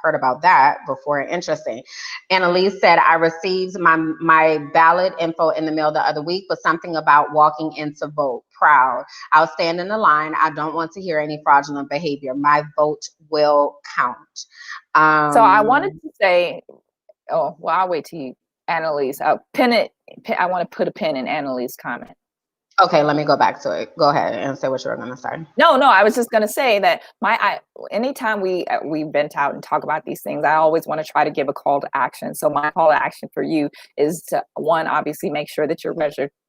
heard about that before. Interesting. Annalise said, I received my ballot info in the mail the other week, but something about walking in to vote. Proud. I'll stand in the line. I don't want to hear any fraudulent behavior. My vote will count. So I wanted to say, oh, well, I'll wait till you. Annalise, I'll pin it. I want to put a pin in Annalise's comment. Okay, let me go back to it. Go ahead and say what you were going to say. No, I was just going to say that anytime we vent out and talk about these things, I always want to try to give a call to action. So my call to action for you is to, one, obviously make sure that you're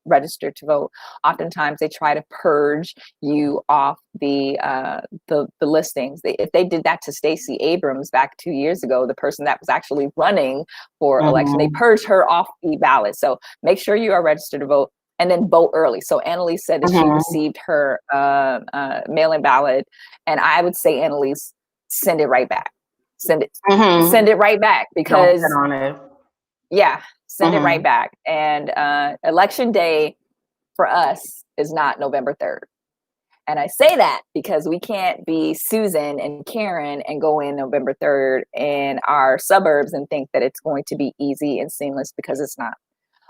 registered to vote. Oftentimes they try to purge you off the listings. If they did that to Stacey Abrams back 2 years ago, the person that was actually running for election, they purged her off the ballot. So make sure you are registered to vote. And then vote early. So Annalise said that she received her mail-in ballot, and I would say, Annalise, send it right back. Send it right back, because on it. Send it right back. And election day for us is not November 3rd. And I say that because we can't be Susan and Karen and go in November 3rd in our suburbs and think that it's going to be easy and seamless, because it's not.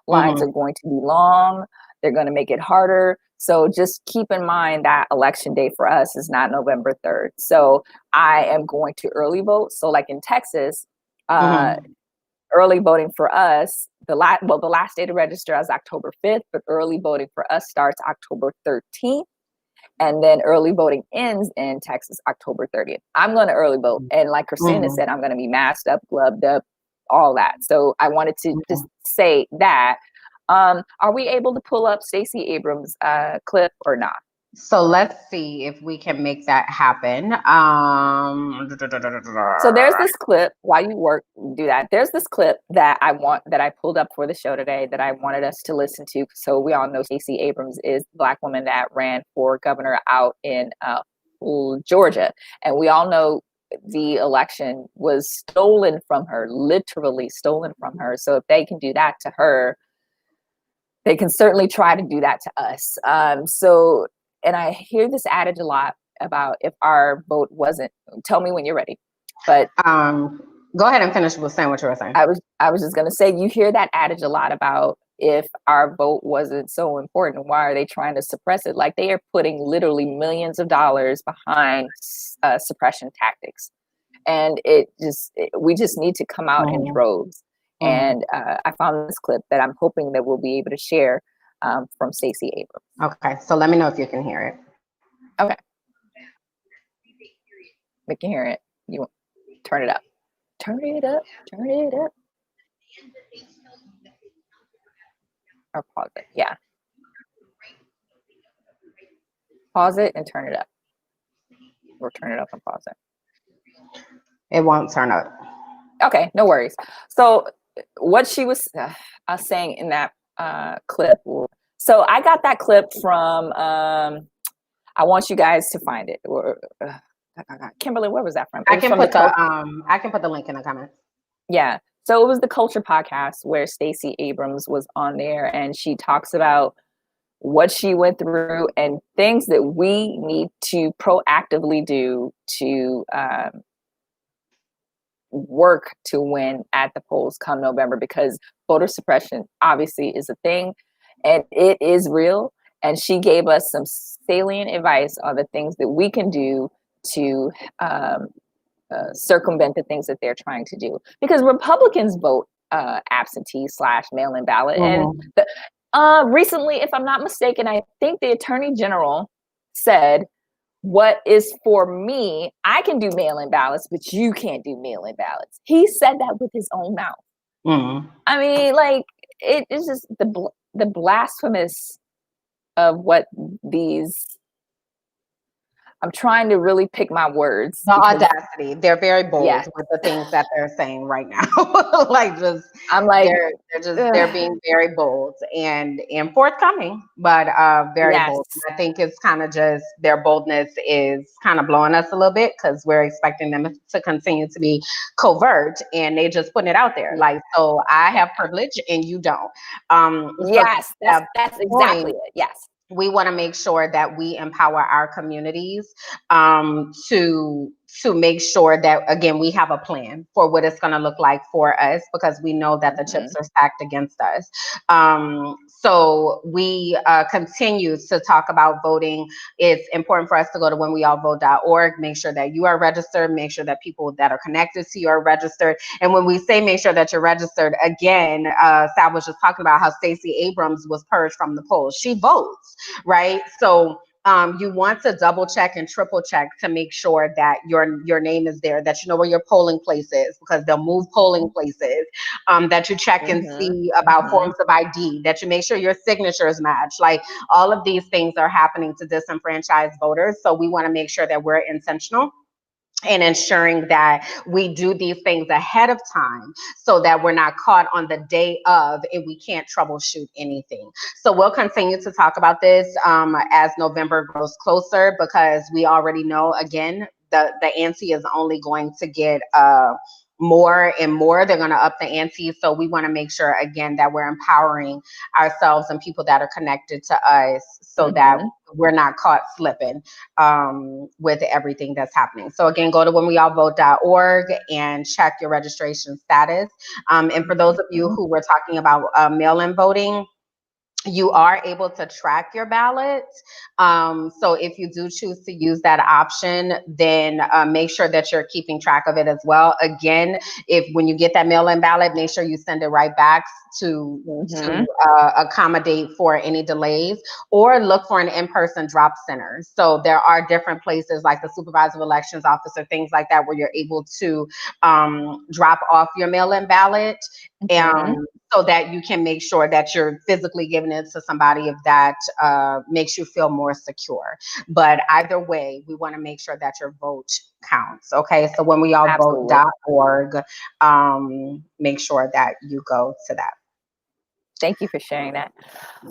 Lines are going to be long. They're going to make it harder. So just keep in mind that election day for us is not November 3rd. So I am going to early vote. So like in Texas, early voting for us, the last day to register is October 5th, but early voting for us starts October 13th. And then early voting ends in Texas, October 30th. I'm going to early vote. And like Christina said, I'm going to be masked up, gloved up, all that. So I wanted to just say that. Are we able to pull up Stacey Abrams' clip or not? So let's see if we can make that happen. So there's this clip while you do that. There's this clip that I pulled up for the show today that I wanted us to listen to. So we all know Stacey Abrams is the Black woman that ran for governor out in Georgia. And we all know the election was stolen from her, literally stolen from her. So if they can do that to her, they can certainly try to do that to us. And I hear this adage a lot about if our vote wasn't, tell me when you're ready, but go ahead and finish with saying what you were saying. I was just going to say, you hear that adage a lot about if our vote wasn't so important, why are they trying to suppress it? Like they are putting literally millions of dollars behind suppression tactics. And we just need to come out in droves. And I found this clip that I'm hoping that we'll be able to share from Stacey Abrams. Okay, so let me know if you can hear it. Okay. We can hear it. You turn it up. Turn it up. Turn it up. Or pause it. Yeah. Pause it and turn it up. Or turn it up and pause it. It won't turn up. Okay, no worries. So what she was saying in that clip. So I got that clip from, I want you guys to find it. Kimberland, where was that from? I can put the link in the comments. Yeah. So it was the Culture podcast where Stacey Abrams was on there, and she talks about what she went through and things that we need to proactively do to work to win at the polls come November, because voter suppression obviously is a thing and it is real. And she gave us some salient advice on the things that we can do to circumvent the things that they're trying to do. Because Republicans vote absentee / mail-in ballot. And recently, if I'm not mistaken, I think the Attorney General said, what is for me, I can do mail-in ballots, but you can't do mail-in ballots. He said that with his own mouth. I mean, like, it's just the blasphemous of what these, I'm trying to really pick my words. The audacity. They're very bold with the things that they're saying right now. Like, just, I'm like, they're being very bold and forthcoming, but very bold. I think it's kind of just their boldness is kind of blowing us a little bit, because we're expecting them to continue to be covert, and they just putting it out there. Like, so I have privilege and you don't. Yes, that's exactly it. Yes. We want to make sure that we empower our communities to make sure that, again, we have a plan for what it's going to look like for us, because we know that the chips are stacked against us. So we continue to talk about voting. It's important for us to go to whenweallvote.org, make sure that you are registered, make sure that people that are connected to you are registered. And when we say make sure that you're registered, again, Sab was just talking about how Stacey Abrams was purged from the polls. She votes, right? So you want to double check and triple check to make sure that your name is there, that you know where your polling place is, because they'll move polling places, that you check and see about forms of ID, that you make sure your signatures match. Like, all of these things are happening to disenfranchise voters. So we want to make sure that we're intentional and ensuring that we do these things ahead of time, so that we're not caught on the day of and we can't troubleshoot anything. So we'll continue to talk about this as November grows closer, because we already know, again, the ante is only going to get more and more. They're going to up the ante. So we want to make sure, again, that we're empowering ourselves and people that are connected to us, so that we're not caught slipping with everything that's happening. So again, go to whenweallvote.org and check your registration status. And for those of you who were talking about mail-in voting, you are able to track your ballot. So if you do choose to use that option, then make sure that you're keeping track of it as well. Again, when you get that mail-in ballot, make sure you send it right back to accommodate for any delays, or look for an in-person drop center. So there are different places like the supervisor of elections office or things like that, where you're able to drop off your mail-in ballot, so that you can make sure that you're physically giving it to somebody if that makes you feel more secure. But either way, we want to make sure that your vote counts. Okay, so whenweallvote.org, make sure that you go to that. Thank you for sharing that.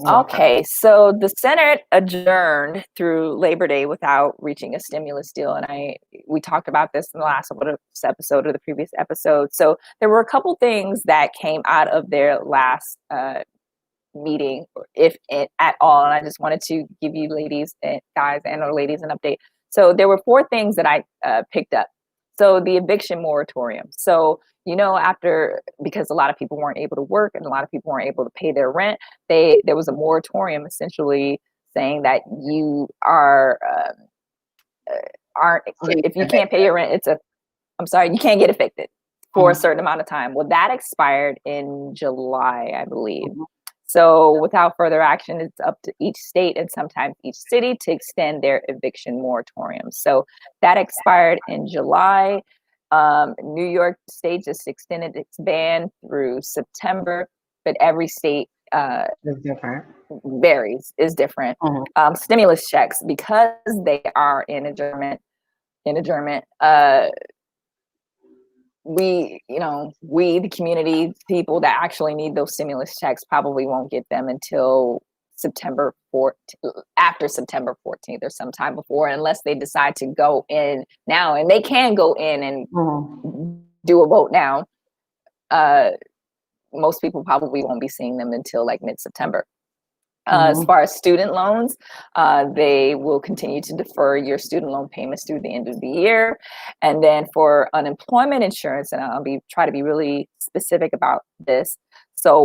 Okay, so the Senate adjourned through Labor Day without reaching a stimulus deal, and we talked about this in the last episode or the previous episode. So there were a couple things that came out of their last meeting, if at all, and I just wanted to give you ladies and guys and or ladies an update. So there were 4 things that I picked up. So the eviction moratorium. So, because a lot of people weren't able to work and a lot of people weren't able to pay their rent, there was a moratorium essentially saying that you aren't, if you can't pay your rent, you can't get evicted for a certain amount of time. Well, that expired in July, I believe. So without further action, it's up to each state and sometimes each city to extend their eviction moratorium. So that expired in July. New York State just extended its ban through September, but every state is different. Is different. Stimulus checks, because they are in adjournment. We, the community, people that actually need those stimulus checks probably won't get them until after September 14th or sometime before, unless they decide to go in now, and they can go in and do a vote now. Most people probably won't be seeing them until like mid-September. As far as student loans, they will continue to defer your student loan payments through the end of the year. And then for unemployment insurance, and I'll try to be really specific about this. So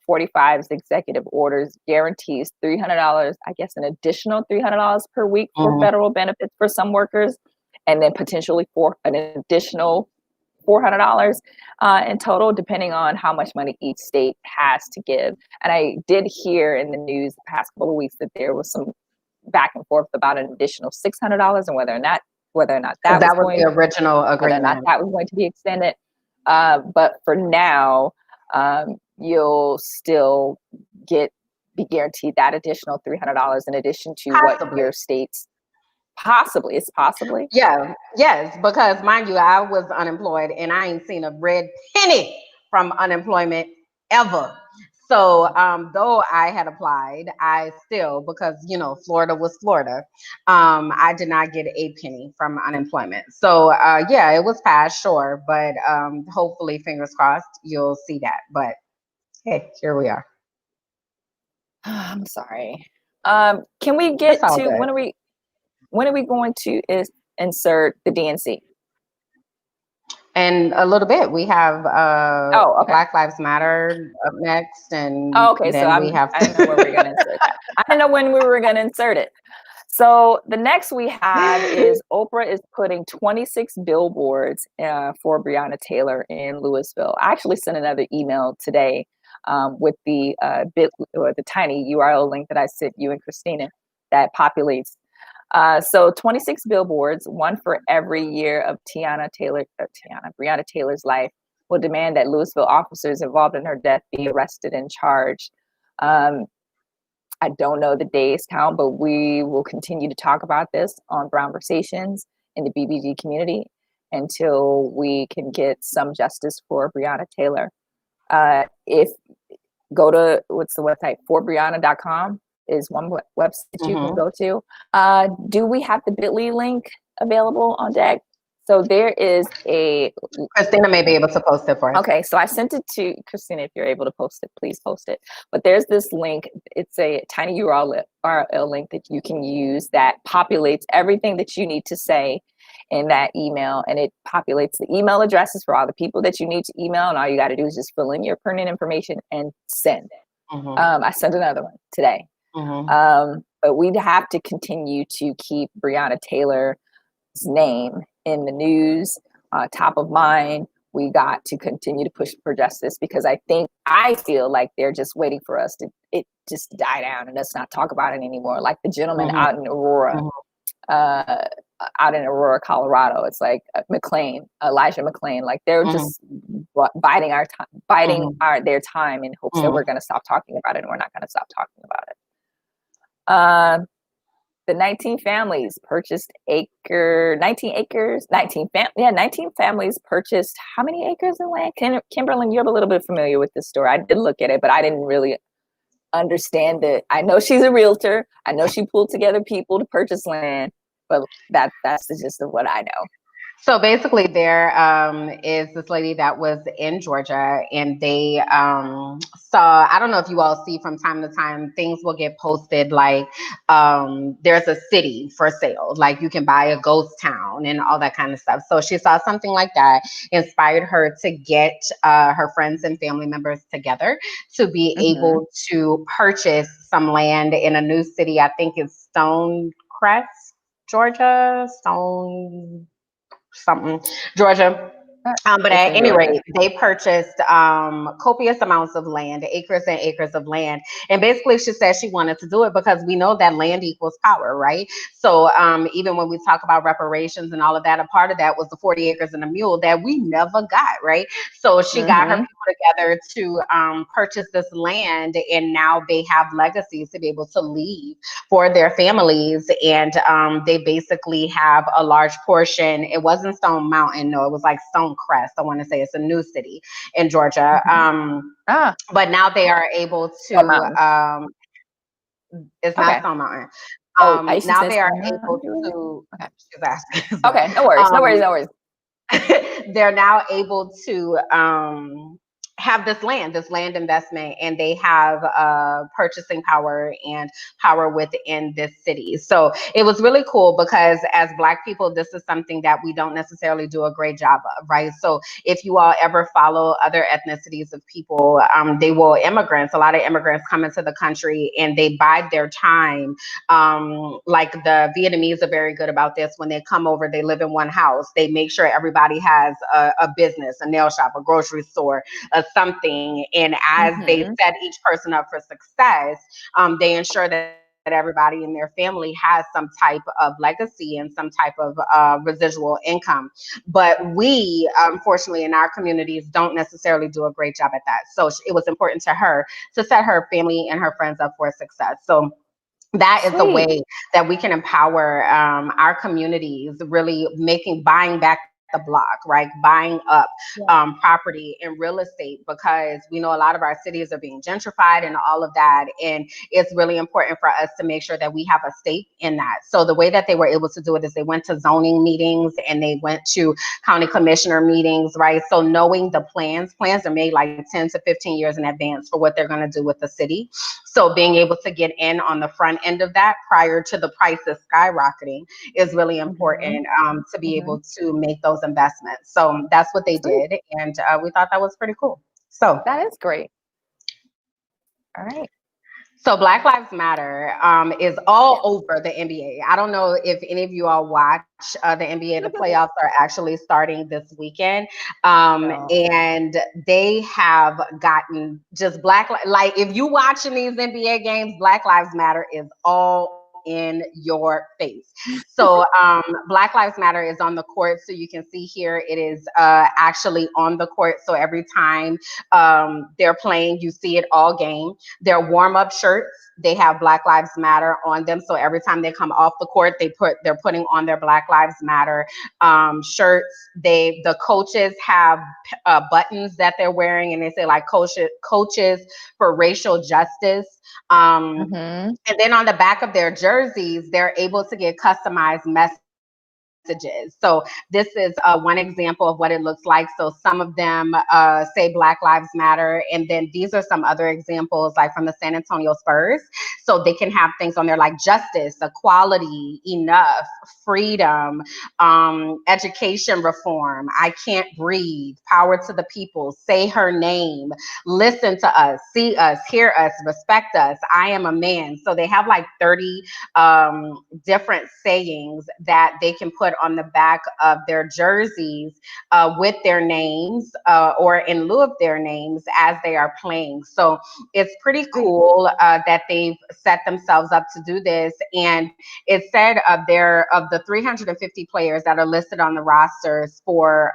45's executive orders guarantees $300, I guess an additional $300 per week for federal benefits for some workers, and then potentially for an additional $400 in total, depending on how much money each state has to give. And I did hear in the news the past couple of weeks that there was some back and forth about an additional $600 and whether or not that was the original agreement, whether or not that was going to be extended. But for now, you'll still be guaranteed that additional $300 in addition to what your state's it's possibly. Yeah, yes, because mind you, I was unemployed and I ain't seen a red penny from unemployment ever. So though I had applied, I still, because Florida was Florida, I did not get a penny from unemployment. So yeah, it was passed, sure, but hopefully, fingers crossed, you'll see that. But hey, here we are. I'm sorry. Can we get to good. when are we going to insert the DNC? And a little bit, we have Black Lives Matter up next, and then we have. I didn't know where we were going to insert that. I didn't know when we were going to insert it. So the next we have is Oprah is putting 26 billboards for Breonna Taylor in Louisville. I actually sent another email today with the the tiny URL link that I sent you and Christina that populates. So 26 billboards, one for every year of Breonna Taylor's life, will demand that Louisville officers involved in her death be arrested and charged. I don't know the days count, but we will continue to talk about this on Brownversations in the BBG community until we can get some justice for Breonna Taylor. If go to, what's the website, forbreonna.com is one website you can go to. Do we have the bit.ly link available on deck? So there is Christina may be able to post it for us. Okay, so I sent it to Christina. If you're able to post it, please post it. But there's this link. It's a tiny URL link that you can use that populates everything that you need to say in that email, and it populates the email addresses for all the people that you need to email, and all you got to do is just fill in your pertinent information and send. I sent another one today. But we'd have to continue to keep Breonna Taylor's name in the news, top of mind. We got to continue to push for justice because I feel like they're just waiting for us to it just die down and us not talk about it anymore. Like the gentleman out in Aurora, Colorado. It's like Elijah McClain. Like they're just biding their time in hopes that we're going to stop talking about it, and we're not going to stop talking about it. The 19 families purchased 19 families purchased how many acres of land? Kimberland, you're a little bit familiar with this story. I did look at it, but I didn't really understand it. I know she's a realtor. I know she pulled together people to purchase land, but that's the gist of what I know. So basically there is this lady that was in Georgia, and they saw, I don't know if you all see from time to time, things will get posted like there's a city for sale, like you can buy a ghost town and all that kind of stuff. So she saw something like that, inspired her to get her friends and family members together to be able to purchase some land in a new city. I think it's Stonecrest, Georgia, Georgia. But at any rate, they purchased copious amounts of land, acres and acres of land. And basically, she said she wanted to do it because we know that land equals power, right? So even when we talk about reparations and all of that, a part of that was the 40 acres and a mule that we never got, right? So she got her people together to purchase this land, and now they have legacies to be able to leave for their families. And they basically have a large portion. It wasn't Stone Mountain, no, it was like Stonecrest. I want to say it's a new city in Georgia. But now they are able to, it's not Stone Mountain. Now they are able to, she's asking. Okay, no worries. They're now able to have this land investment, and they have purchasing power and power within this city. So it was really cool because as Black people, this is something that we don't necessarily do a great job of, right? So if you all ever follow other ethnicities of people, they will immigrants. A lot of immigrants come into the country and they bide their time. Like the Vietnamese are very good about this. When they come over, they live in one house. They make sure everybody has a business, a nail shop, a grocery store, something. And as they set each person up for success, they ensure that everybody in their family has some type of legacy and some type of residual income. But we, unfortunately, in our communities, don't necessarily do a great job at that. So it was important to her to set her family and her friends up for success. So that is a way that we can empower our communities, really buying back the block, right? Buying up property and real estate, because we know a lot of our cities are being gentrified and all of that. And it's really important for us to make sure that we have a stake in that. So the way that they were able to do it is they went to zoning meetings and they went to county commissioner meetings, right? So knowing the plans are made like 10 to 15 years in advance for what they're going to do with the city. So being able to get in on the front end of that prior to the prices skyrocketing is really important to be able to make those investments. So that's what they did. And we thought that was pretty cool. So that is great. All right. So Black Lives Matter is all over the NBA. I don't know if any of you all watch the NBA. The playoffs are actually starting this weekend. And they have gotten just like if you watching these NBA games, Black Lives Matter is all in your face. So Black Lives Matter is on the court. So you can see here, it is actually on the court. So every time they're playing, you see it all game. Their warm-up shirts, they have Black Lives Matter on them. So every time they come off the court, they're putting on their Black Lives Matter shirts. The coaches have buttons that they're wearing, and they say like coaches for racial justice. And then on the back of their jerseys, they're able to get customized messages. So this is one example of what it looks like. So some of them say Black Lives Matter. And then these are some other examples like from the San Antonio Spurs. So they can have things on there like justice, equality, enough, freedom, education reform, I can't breathe, power to the people, say her name, listen to us, see us, hear us, respect us, I am a man. So they have like 30 different sayings that they can put on the back of their jerseys with their names or in lieu of their names as they are playing. So it's pretty cool that they've set themselves up to do this. And it said of the 350 players that are listed on the rosters for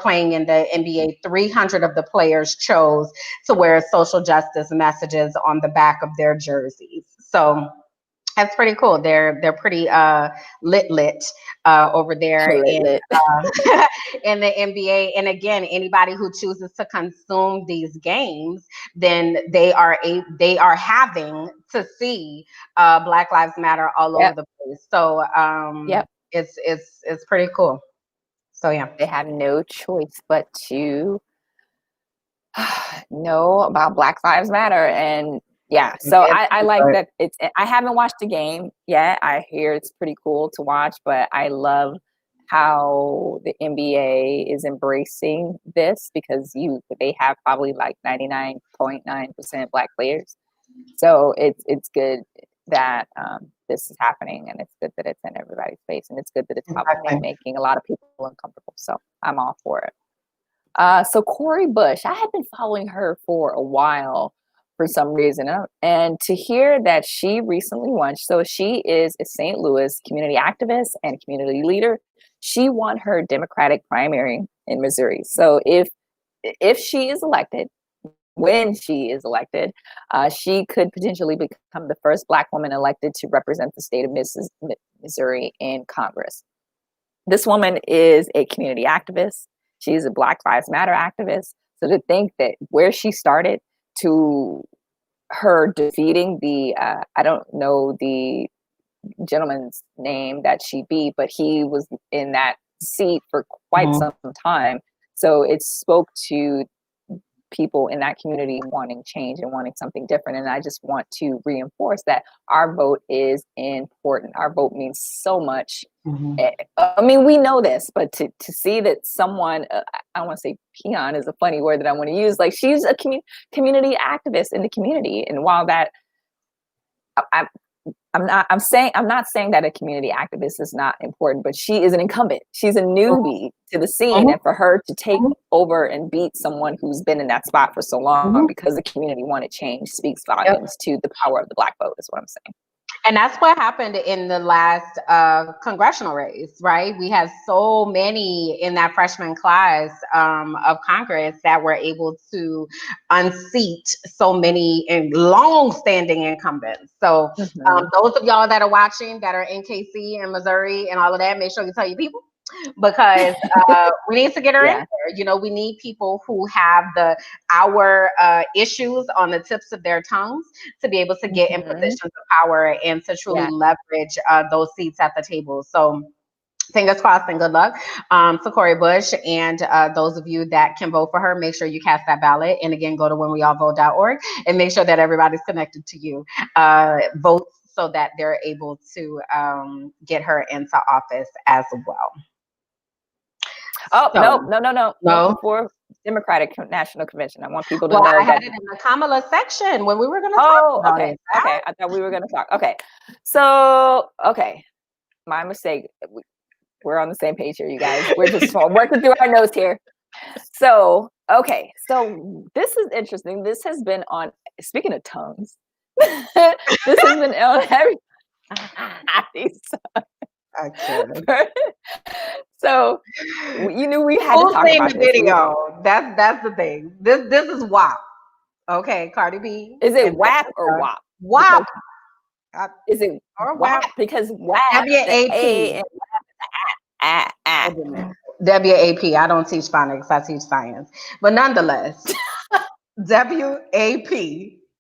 playing in the NBA, 300 of the players chose to wear social justice messages on the back of their jerseys. So that's pretty cool. They're pretty lit over there in in the NBA. And again, anybody who chooses to consume these games, then they are having to see Black Lives Matter all over the place. So it's pretty cool. So yeah, they have no choice but to know about Black Lives Matter. And yeah, so I like that I haven't watched the game yet. I hear it's pretty cool to watch, but I love how the NBA is embracing this because they have probably like 99.9% Black players. So it's good that this is happening, and it's good that it's in everybody's face, and it's good that it's probably making a lot of people uncomfortable. So I'm all for it. So Cori Bush, I had been following her for a while for some reason. And to hear that she recently won, so she is a St. Louis community activist and community leader. She won her Democratic primary in Missouri. So if she is elected, when she is elected, she could potentially become the first Black woman elected to represent the state of Missouri in Congress. This woman is a community activist. She's a Black Lives Matter activist. So to think that where she started to her defeating I don't know the gentleman's name that she beat, but he was in that seat for quite some time. So it spoke to people in that community wanting change and wanting something different. And I just want to reinforce that our vote is important. Our vote means so much. I mean, we know this, but to see that someone, I want to say peon is a funny word that I want to use, like she's a community activist in the community. And while that, I'm not saying that a community activist is not important, but she is an incumbent. She's a newbie to the scene. And for her to take over and beat someone who's been in that spot for so long because the community wanted change speaks volumes to the power of the Black vote, is what I'm saying. And that's what happened in the last congressional race, right? We had so many in that freshman class of Congress that were able to unseat so many long-standing incumbents. So those of y'all that are watching that are in KC and Missouri and all of that, make sure you tell your people, because we need to get her in there. You know, we need people who have our issues on the tips of their tongues to be able to get in positions of power and to truly leverage those seats at the table. So fingers crossed and good luck to Cori Bush, and those of you that can vote for her, make sure you cast that ballot. And again, go to whenweallvote.org and make sure that everybody's connected to you. Vote so that they're able to get her into office as well. Oh, so, no. Before Democratic National Convention, I want people to know I had it in the Kamala section when we were going to talk about it. Okay. I thought we were going to talk. Okay. So, my mistake. We're on the same page here, you guys. We're just working through our notes here. So, so this is interesting. This has been on, speaking of tongues, this has been on every. So you knew we had to talk about the video. That's the thing. This is WAP. Okay, Cardi B. Is it WAP or WAP? WAP. Is it or WAP? Because WAP. WAP. WAP. I don't teach phonics. I teach science. But nonetheless, WAP.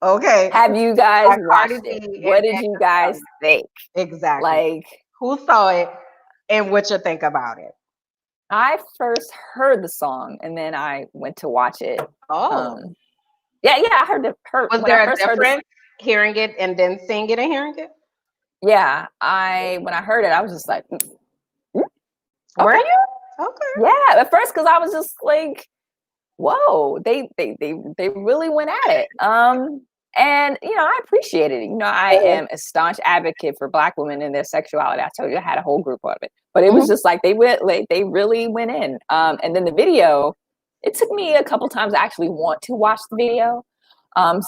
Okay. Have you guys watched it? What did you guys think? Exactly. Like, who saw it and what you think about it? I first heard the song and then I went to watch it. Oh. Yeah, I heard it. Was there a difference hearing it and then seeing it and hearing it? Yeah, when I heard it, I was just like, were you? Okay. Yeah, at first, because I was just like, whoa, they really went at it. And I appreciate it. I am a staunch advocate for Black women and their sexuality. I told you I had a whole group of it, but it was just like they really went in. And then the video, it took me a couple times to actually want to watch the video.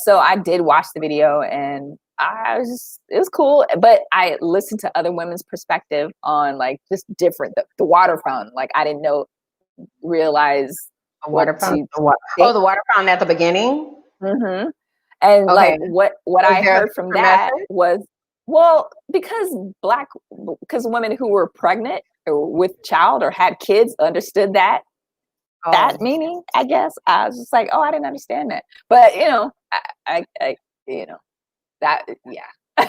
So I did watch the video, and it was cool. But I listened to other women's perspective on like just different the water fountain. Like I didn't realize the water fountain. The water fountain at the beginning. Mm-hmm. And like what I heard from that was, because women who were pregnant or with child or had kids understood that meaning, I guess. I was just like, I didn't understand that. But I that, yeah. I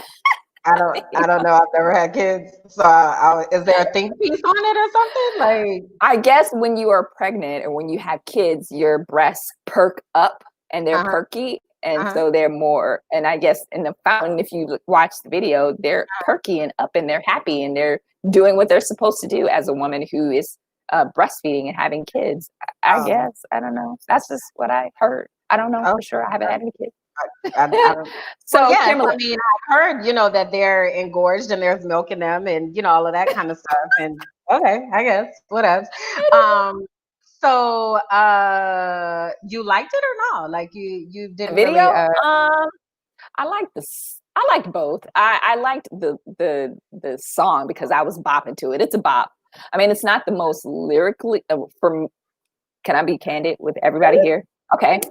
don't know. I've never had kids. So is there a think piece on it or something? Like, I guess when you are pregnant or when you have kids, your breasts perk up and they're perky. And so they're more, and I guess in the fountain, if you watch the video, they're perky and up and they're happy and they're doing what they're supposed to do as a woman who is breastfeeding and having kids. I guess. I don't know. That's just what I heard. I don't know for sure. I haven't had any kids. I don't. So yeah, Kimberland. I mean, I've heard, that they're engorged and there's milk in them and, all of that kind of stuff. And okay, I guess, whatever. So you liked it or not? Like you didn't video? Really, I liked both. I liked the song because I was bopping to it. It's a bop. I mean, it's not the most lyrically can I be candid with everybody here? Okay.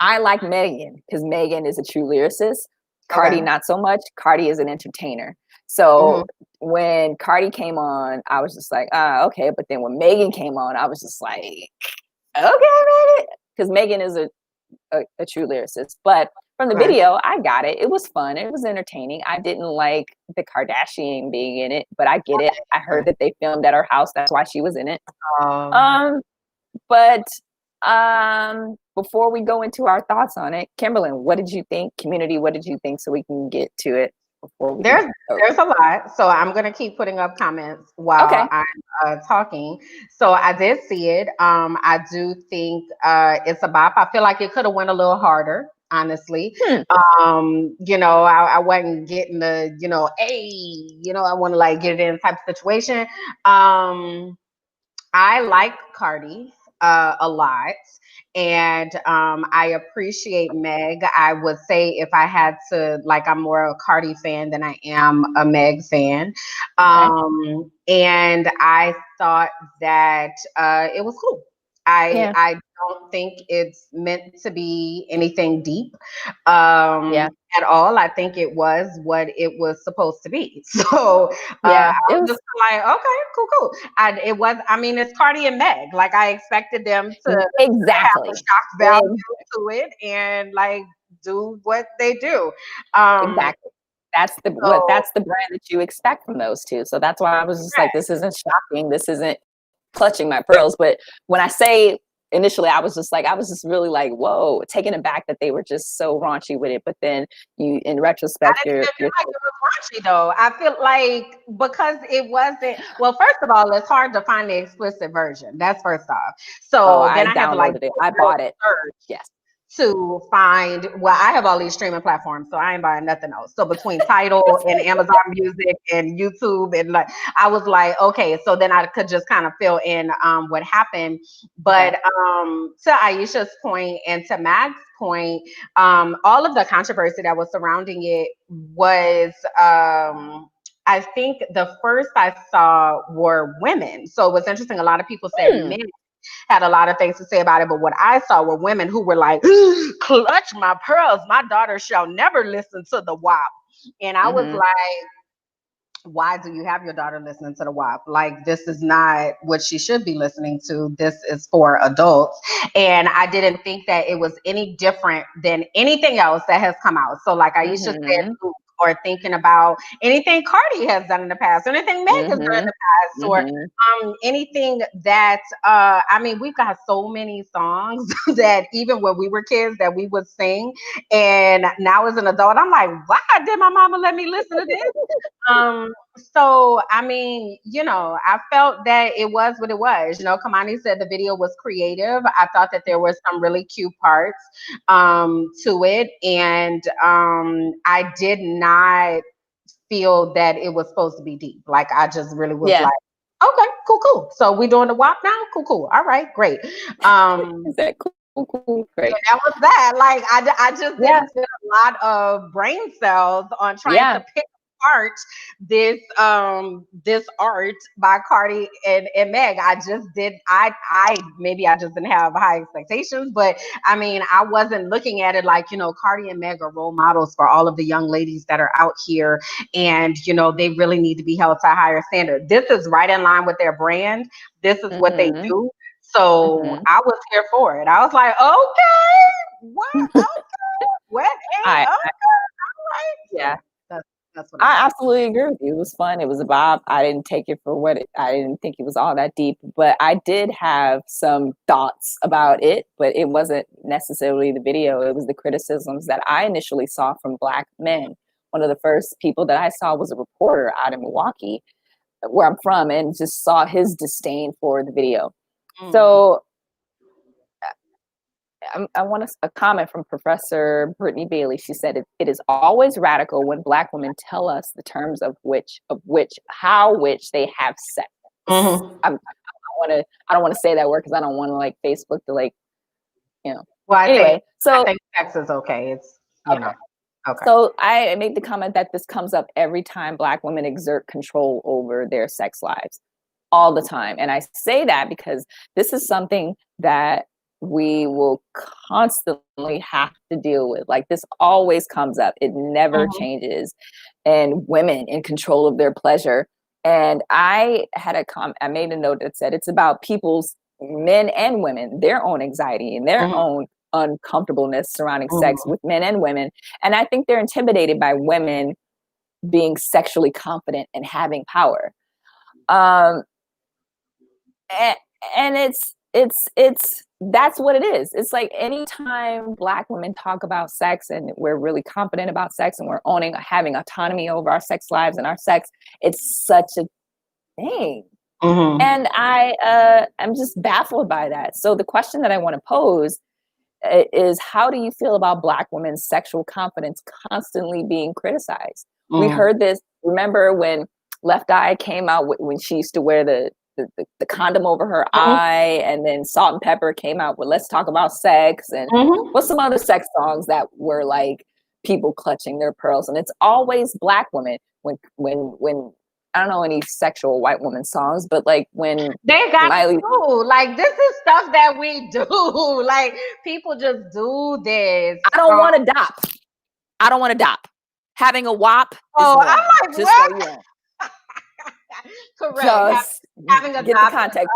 I like Megan because Megan is a true lyricist. Cardi, not so much. Cardi is an entertainer. So when Cardi came on, I was just like, okay. But then when Megan came on, I was just like, okay, Megan. Because Megan is a true lyricist. But from the video, I got it. It was fun. It was entertaining. I didn't like the Kardashian being in it, but I get it. I heard that they filmed at her house. That's why she was in it. But Before we go into our thoughts on it, Kimberland, what did you think? Community, what did you think? So we can get to it before we there's a lot, so I'm gonna keep putting up comments while I'm talking. So I did see it. I do think it's a bop. I feel like it could have went a little harder, honestly. I wasn't getting the, I want to like get it in type of situation. I like Cardi a lot. And I appreciate Meg. I would say if I had to, like, I'm more a Cardi fan than I am a Meg fan. And I thought that it was cool. I don't think it's meant to be anything deep at all. I think it was what it was supposed to be. So I was just like, okay, cool. It's Cardi and Meg. Like, I expected them to have a shock value to it and like do what they do. Exactly. That's the brand that you expect from those two. So that's why I was just like, this isn't shocking. This isn't clutching my pearls. But when I say initially, I was just really like, whoa, taken aback that they were just so raunchy with it. But then in retrospect, I didn't feel like it was raunchy though. I feel like because it wasn't. Well, first of all, it's hard to find the explicit version. That's first off. So then I have to like, I bought it. Yes. To find, well, I have all these streaming platforms, so I ain't buying nothing else. So between Tidal and Amazon Music and YouTube, and like, I was like, okay, so then I could just kind of fill in what happened. But to Aisha's point and to Mag's point, all of the controversy that was surrounding it was I think the first I saw were women. So it was interesting. A lot of people said men had a lot of things to say about it, but what I saw were women who were like, clutch my pearls, my daughter shall never listen to the WAP. And I was like, why do you have your daughter listening to the WAP? Like, this is not what she should be listening to. This is for adults. And I didn't think that it was any different than anything else that has come out. So like Aisha said, or thinking about anything Cardi has done in the past, or anything Meg has done in the past, or anything that we've got so many songs that even when we were kids that we would sing, and now as an adult, I'm like, why did my mama let me listen to this? So I felt that it was what it was. Kamani said the video was creative. I thought that there were some really cute parts to it, and I did not feel that it was supposed to be deep. Like, I just really was like, okay, cool. So we doing the WAP now? Cool. All right, great. Is that cool? Great. Yeah, that was that. Like, I just didn't spend a lot of brain cells on trying to pick apart this art by Cardi and Meg. I just did. Maybe I just didn't have high expectations, but I wasn't looking at it like, Cardi and Meg are role models for all of the young ladies that are out here, and they really need to be held to a higher standard. This is right in line with their brand. This is what they do. So I was here for it. I was like, okay, what? Okay, what? Okay, all right. Yeah. That's what I absolutely agree with you. It was fun. It was a bop. I didn't take it for I didn't think it was all that deep, but I did have some thoughts about it, but it wasn't necessarily the video. It was the criticisms that I initially saw from Black men. One of the first people that I saw was a reporter out in Milwaukee, where I'm from, and just saw his disdain for the video. So I want a comment from Professor Brittany Bailey. She said, it is always radical when Black women tell us the terms of which they have sex. I don't want to say that word because I don't want to like Facebook to like, Well, I think sex is okay. It's okay. So I made the comment that this comes up every time Black women exert control over their sex lives, all the time. And I say that because this is something that we will constantly have to deal with. Like, this always comes up. It never changes. And women in control of their pleasure. And I had I made a note that said it's about people's, men and women, their own anxiety and their own uncomfortableness surrounding sex with men and women. And I think they're intimidated by women being sexually confident and having power. And it's that's what it is. It's like anytime Black women talk about sex and we're really confident about sex and we're owning, having autonomy over our sex lives and our sex, it's such a thing. Mm-hmm. And I'm just baffled by that. So the question that I want to pose is, how do you feel about Black women's sexual confidence constantly being criticized? Mm. We heard this, remember when Left Eye came out, when she used to wear the condom over her eye, and then Salt and Pepper came out with Let's Talk About Sex, and what's some other sex songs that were like people clutching their pearls? And it's always Black women. When I don't know any sexual white woman songs, but like when they got Miley, like this is stuff that we do. Like people just do this. I don't want to dop. I don't want to dop. Having a WAP. Oh, I'm like, what? Correct. Having a DOP, context,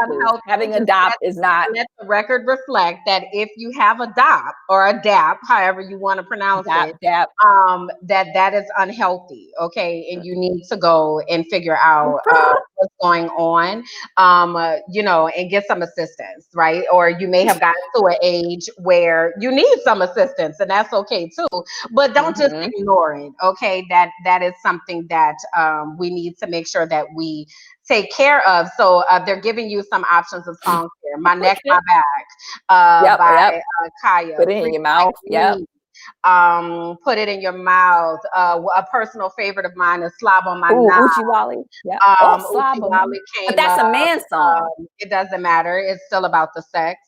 having a DOP is not. Let the record reflect that if you have a DOP or a DAP, however you want to pronounce it, that is unhealthy. Okay, and you need to go and figure out what's going on, and get some assistance, right? Or you may have gotten to an age where you need some assistance, and that's okay too. But don't just ignore it. Okay, that is something that we need to make sure that we take care of. So they're giving you some options of songs here. My Neck, My Back by Kaya. Put it in your mouth. Put It in Your Mouth. A personal favorite of mine is Slob on My Knob. Uchiwali. Yeah. Uchiwali came but that's a man song. It doesn't matter. It's still about the sex.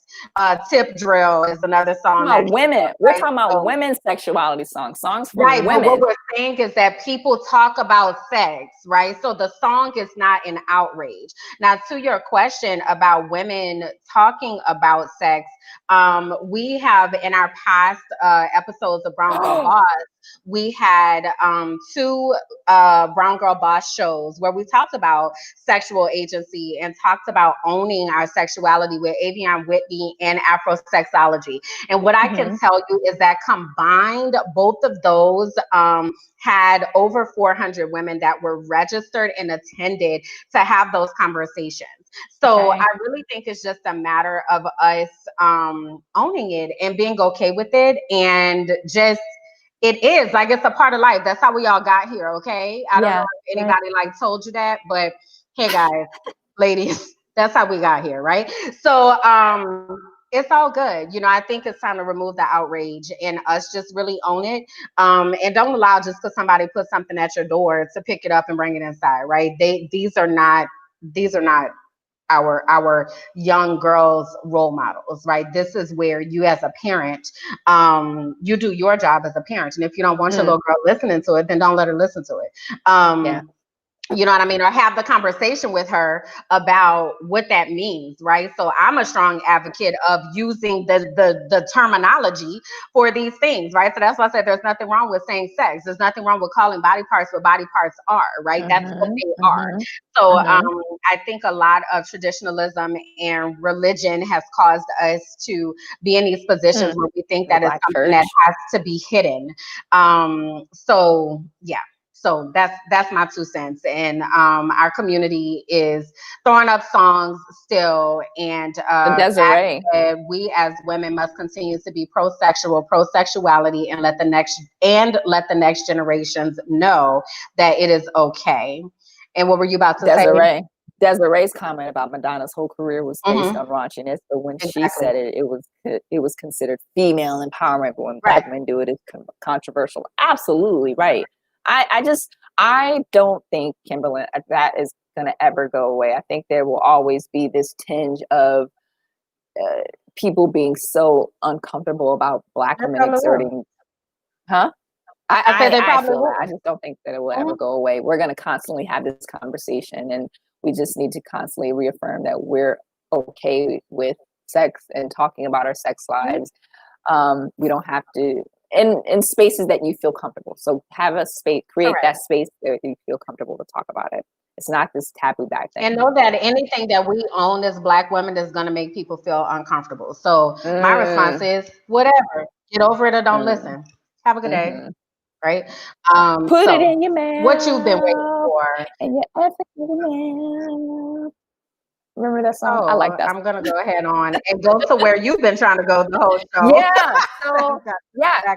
Tip Drill is another song. We're talking about women's sexuality songs for women. But what we're saying is that people talk about sex, right? So the song is not an outrage. Now, to your question about women talking about sex, we have in our past episodes of Brown Girl Boss, we had 2 Brown Girl Boss shows where we talked about sexual agency and talked about owning our sexuality with Avion Whitney and Afrosexology. And what I can tell you is that combined, both of those had over 400 women that were registered and attended to have those conversations. So I really think it's just a matter of us owning it and being okay with it, and just it is like it's a part of life. That's how we all got here. Okay, I don't know if anybody like told you that, but hey guys, ladies, that's how we got here, right? So it's all good. I think it's time to remove the outrage and us just really own it, and don't allow just because somebody put something at your door to pick it up and bring it inside, right? These are not our young girls role models, right? This is where you as a parent, you do your job as a parent. And if you don't want your little girl listening to it, then don't let her listen to it. You know what I mean? Or have the conversation with her about what that means, right? So I'm a strong advocate of using the terminology for these things, right? So that's why I said there's nothing wrong with saying sex. There's nothing wrong with calling body parts what body parts are, right? That's what they are. So I think a lot of traditionalism and religion has caused us to be in these positions where we think that is something that has to be hidden. So that's my 2 cents. And our community is throwing up songs still. And Desiree, we as women must continue to be pro-sexuality, and let the next generations know that it is okay. And what were you about to say? Desiree's comment about Madonna's whole career was based on raunchiness, but when she said it was considered female empowerment. But when Black men do it, it's controversial. Absolutely right. I don't think, Kimberland, that is going to ever go away. I think there will always be this tinge of people being so uncomfortable about Black women exerting. I just don't think that it will ever go away. We're going to constantly have this conversation, and we just need to constantly reaffirm that we're okay with sex and talking about our sex lives. We don't have to. In spaces that you feel comfortable. So have a space, create that space where you feel comfortable to talk about it. It's not this taboo back thing. And know that anything that we own as Black women is going to make people feel uncomfortable. So my response is whatever. Get over it or don't listen. Have a good day. Right? Put it in your mouth. What you've been waiting for. And your Remember that song? Oh, I like that. I'm gonna go ahead on and go to where you've been trying to go the whole show. Yeah. So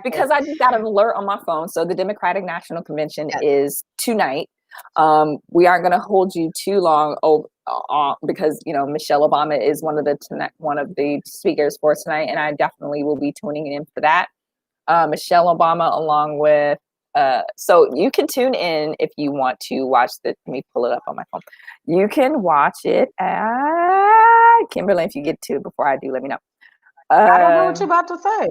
because I just got an alert on my phone. So the Democratic National Convention is tonight. We aren't going to hold you too long because Michelle Obama is one of the speakers for tonight, and I definitely will be tuning in for that. Michelle Obama, along with so you can tune in if you want to watch let me pull it up on my phone. You can watch it at Kimberland. If you get to it before I do, let me know. I don't know what you're about to say.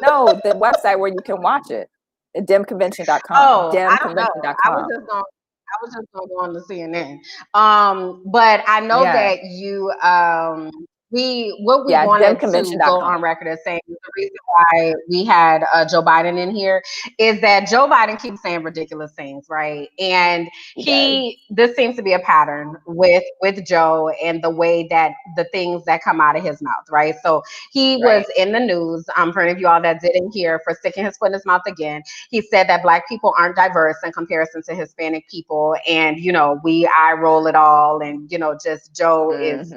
No, the website where you can watch it. Demconvention.com. Oh, demconvention.com. I was just gonna go on to CNN. But I know that you we wanted to go on record as saying the reason why we had Joe Biden in here is that Joe Biden keeps saying ridiculous things, right? And this seems to be a pattern with Joe and the way that the things that come out of his mouth, right? So he was in the news, for any of you all that didn't hear, for sticking his foot in his mouth again. He said that Black people aren't diverse in comparison to Hispanic people, and we eye roll it all, and just Joe is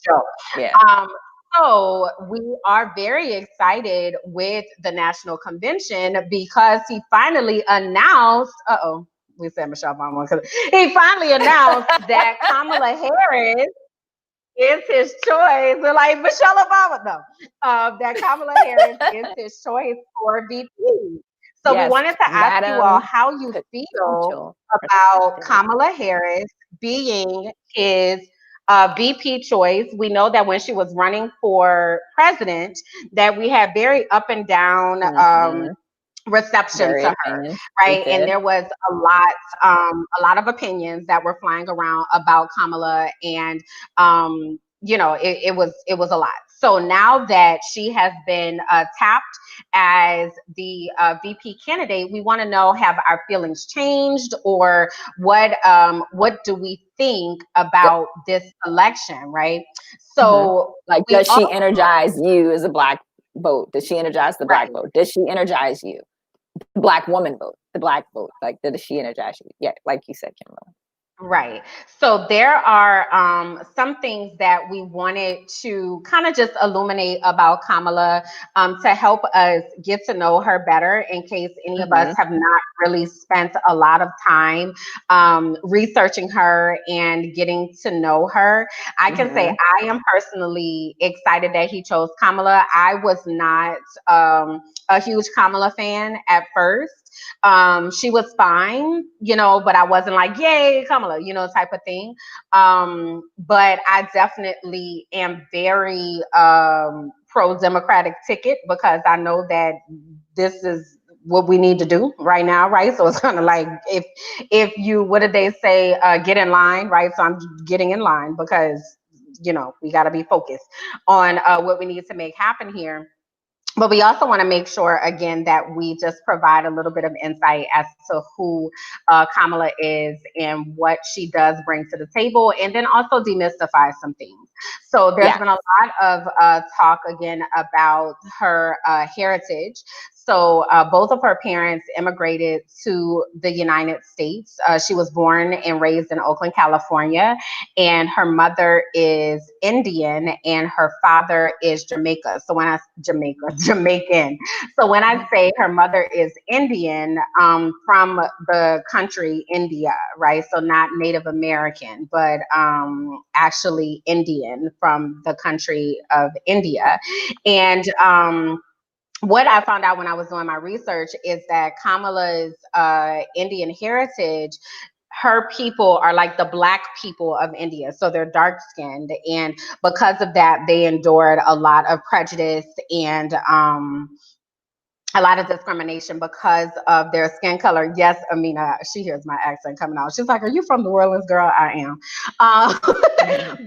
Joe. Yeah. So we are very excited with the National Convention because he finally announced. We said Michelle Obama because he finally announced that Kamala Harris is his choice. We're like Michelle Obama, no. That Kamala Harris is his choice for VP. So we wanted to ask you all how you feel about Kamala Harris being his VP choice. We know that when she was running for president, that we had very up and down reception to her, right? And there was a lot of opinions that were flying around about Kamala, and it was a lot. So now that she has been tapped as the VP candidate, we want to know, have our feelings changed, or what do we think about this election, right? So does she energize you as a Black vote? Does she energize the Black vote? Does she energize you? The Black woman vote, the Black vote, does she energize you? Yeah, like you said, Kimberly. Right. So there are some things that we wanted to kind of just illuminate about Kamala to help us get to know her better, in case any of us have not really spent a lot of time researching her and getting to know her. I can say I am personally excited that he chose Kamala. I was not a huge Kamala fan at first. She was fine, but I wasn't like, yay, Kamala, type of thing. But I definitely am very pro Democratic ticket, because I know that this is what we need to do right now, right? So it's kind of like, if you, what did they say, get in line, right? So I'm getting in line because we got to be focused on what we need to make happen here. But we also want to make sure, again, that we just provide a little bit of insight as to who Kamala is and what she does bring to the table, and then also demystify some things. So there's been a lot of talk, again, about her heritage. So both of her parents immigrated to the United States. She was born and raised in Oakland, California, and her mother is Indian and her father is Jamaican. So when I say her mother is Indian, from the country India, right? So not Native American, but actually Indian from the country of India. And what I found out when I was doing my research is that Kamala's Indian heritage, her people are like the Black people of India. So they're dark skinned. And because of that, they endured a lot of prejudice and a lot of discrimination because of their skin color. Yes, Amina, she hears my accent coming out. She's like, are you from New Orleans, girl? I am.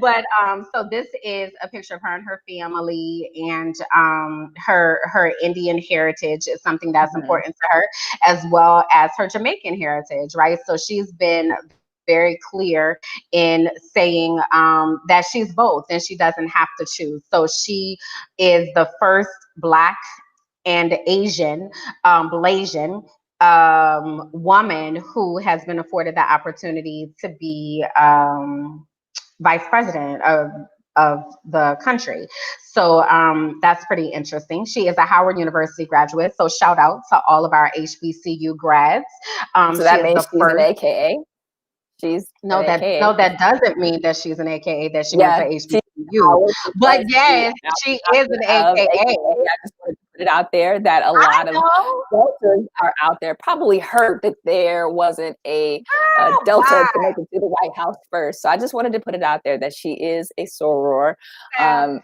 But so this is a picture of her and her family, and her Indian heritage is something that's important to her, as well as her Jamaican heritage, right? So she's been very clear in saying that she's both and she doesn't have to choose. So she is the first Black and Asian, Blasian woman who has been afforded the opportunity to be vice president of the country. So that's pretty interesting. She is a Howard University graduate. So shout out to all of our HBCU grads. So She that is means the she's an first. AKA. She's an AKA. No, that doesn't mean that she's an AKA, that she went Yeah, to she's HBCU. But yes, she is an of AKA. I just wanted to put it out there that a lot of Deltas are out there probably hurt that there wasn't a Delta to make it to the White House first. So I just wanted to put it out there that she is a soror. I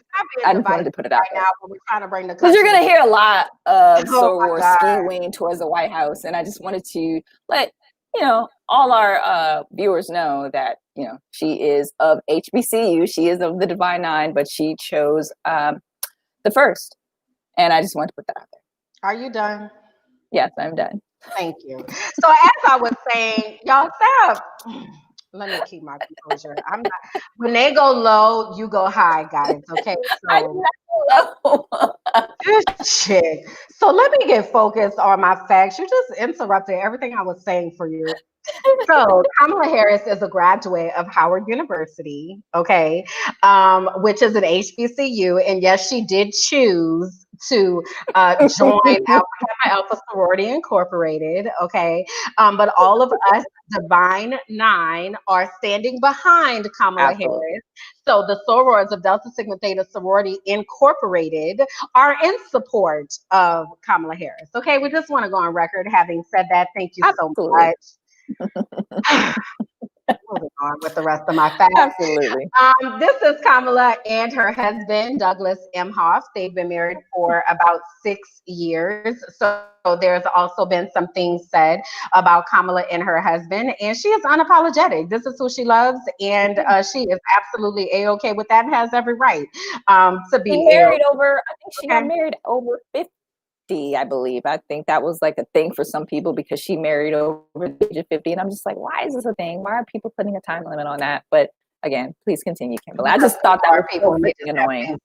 just wanted to put it out there. We're trying to bring the because you're going to hear a lot of soror skewing towards the White House. And I just wanted to let all our viewers know that she is of HBCU, she is of the Divine Nine, but she chose the first, and I just wanted to put that out there. Are you done? Yes, I'm done. Thank you. So as I was saying, y'all stop. Let me keep my composure. I'm not. When they go low, you go high, guys. Okay. So shit. So let me get focused on my facts. You just interrupted everything I was saying for you. So Kamala Harris is a graduate of Howard University, okay, which is an HBCU, and yes, she did choose to join Alpha Sorority Incorporated, okay, but all of us Divine Nine are standing behind Kamala Harris. So the sorors of Delta Sigma Theta Sorority Incorporated are in support of Kamala Harris. Okay, we just want to go on record having said that. Thank you so much. Moving on with the rest of my facts. Absolutely. This is Kamala and her husband, Douglas Emhoff. They've been married for about 6 years. So there's also been some things said about Kamala and her husband, and she is unapologetic. This is who she loves, and she is absolutely A-okay with that and has every right to be married over, I think she got married over 50. I believe. I think that was like a thing for some people because she married over the age of 50. And I'm just like, why is this a thing? Why are people putting a time limit on that? But again, please continue, Kimberly. I just thought that was so freaking annoying.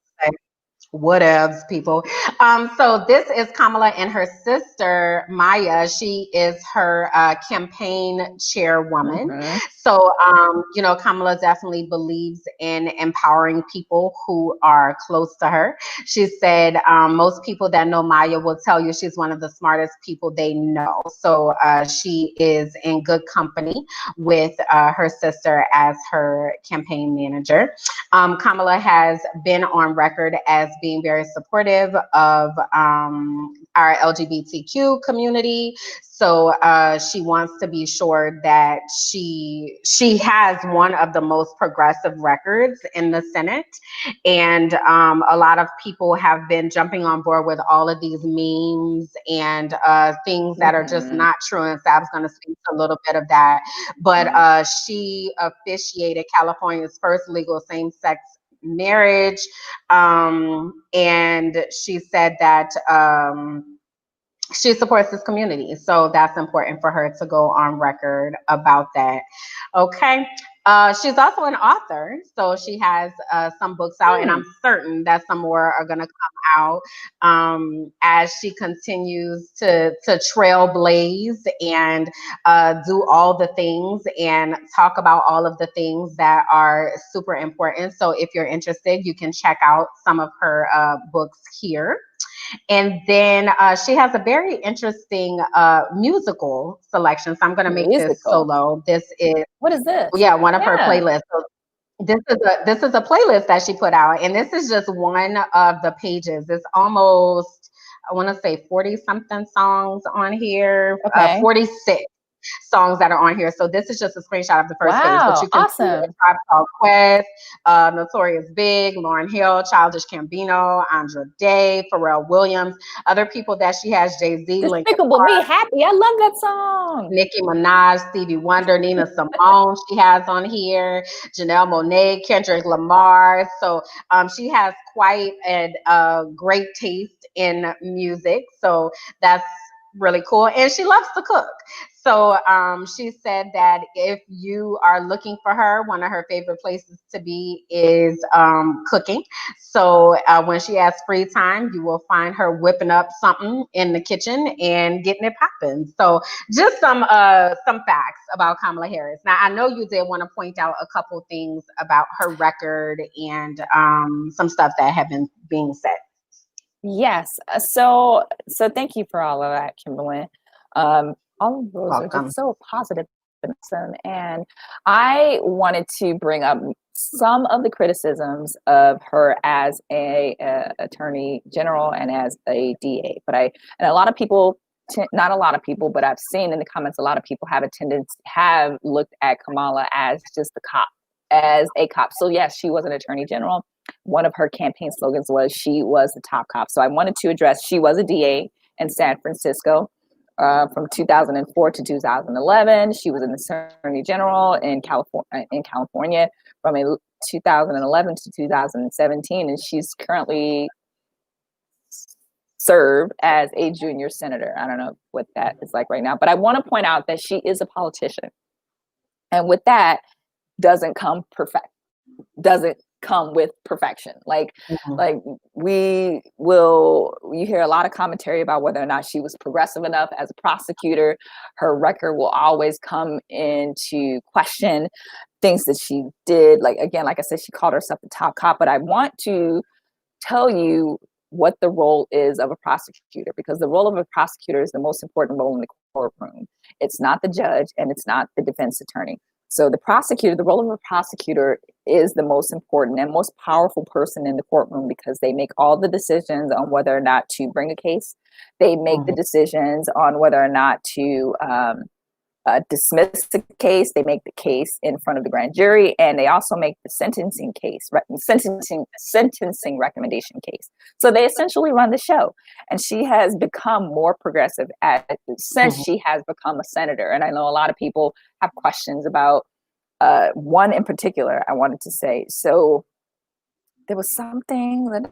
Whatevs, people. So this is Kamala and her sister Maya. She is her campaign chairwoman. Mm-hmm. So Kamala definitely believes in empowering people who are close to her. She said most people that know Maya will tell you she's one of the smartest people they know. So she is in good company with her sister as her campaign manager. Kamala has been on record as being very supportive of our LGBTQ community. So she wants to be sure that she has one of the most progressive records in the Senate. And a lot of people have been jumping on board with all of these memes and things that are just not true. And Sab's going to speak to a little bit of that. But she officiated California's first legal same-sex marriage, and she said that she supports this community, so that's important for her to go on record about that. Okay. She's also an author, so she has some books out, and I'm certain that some more are going to come out as she continues to trailblaze and do all the things and talk about all of the things that are super important. So if you're interested, you can check out some of her books here. And then she has a very interesting musical selection. So I'm going to make this solo. What is this? Yeah, one of her playlists. So this is a playlist that she put out, and this is just one of the pages. It's almost, I want to say 40 something songs on here. 46 songs that are on here. So this is just a screenshot of the first page, but you can see the Tribe Called Quest, Notorious Big, Lauryn Hill, Childish Gambino, Andra Day, Pharrell Williams, other people that she has, Jay-Z, Despicable Me Happy. I love that song. Nicki Minaj, Stevie Wonder, Nina Simone she has on here, Janelle Monáe, Kendrick Lamar. So she has quite a great taste in music. So that's really cool. And she loves to cook. So she said that if you are looking for her, one of her favorite places to be is cooking. So when she has free time, you will find her whipping up something in the kitchen and getting it popping. So just some facts about Kamala Harris. Now I know you did want to point out a couple things about her record and some stuff that have been being said. Yes. So thank you for all of that, Kimberland. All of those are just so positive. And I wanted to bring up some of the criticisms of her as a attorney general and as a DA. And a lot of people, not a lot of people, but I've seen in the comments, a lot of people have looked at Kamala as just as a cop. So yes, she was an attorney general. One of her campaign slogans was she was the top cop. So I wanted to address, she was a DA in San Francisco from 2004 to 2011. She was an attorney general in California from 2011 to 2017. And she's currently served as a junior senator. I don't know what that is like right now, but I want to point out that she is a politician. And with that doesn't come with perfection. Like you hear a lot of commentary about whether or not she was progressive enough as a prosecutor. Her record will always come into question. Things that she did, like I said, she called herself the top cop, but I want to tell you what the role is of a prosecutor, because the role of a prosecutor is the most important role in the courtroom. It's not the judge and it's not the defense attorney. So the role of a prosecutor is the most important and most powerful person in the courtroom, because they make all the decisions on whether or not to bring a case. They make the decisions on whether or not to dismiss the case. They make the case in front of the grand jury, and they also make the sentencing recommendation case. So they essentially run the show. And she has become more progressive since she has become a senator. And I know a lot of people have questions about one in particular I wanted to say. So there was something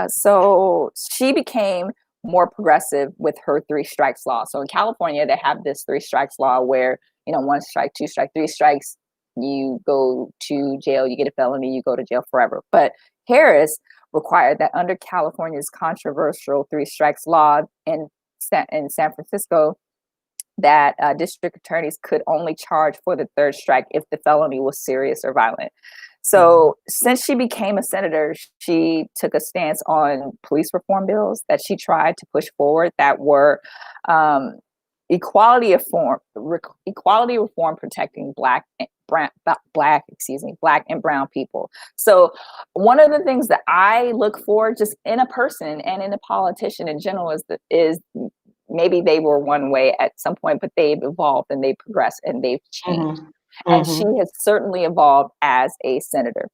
so she became more progressive with her 3 strikes law. So in California, they have this 3 strikes law where, 1 strike, 2 strike, 3 strikes, you go to jail, you get a felony, you go to jail forever. But Harris required that under California's controversial 3 strikes law in San Francisco, that district attorneys could only charge for the 3rd strike if the felony was serious or violent. So since she became a senator, she took a stance on police reform bills that she tried to push forward that were equality reform protecting black and brown people. So one of the things that I look for just in a person and in a politician in general is maybe they were one way at some point, but they've evolved and they've progressed and they've changed. And she has certainly evolved as a senator,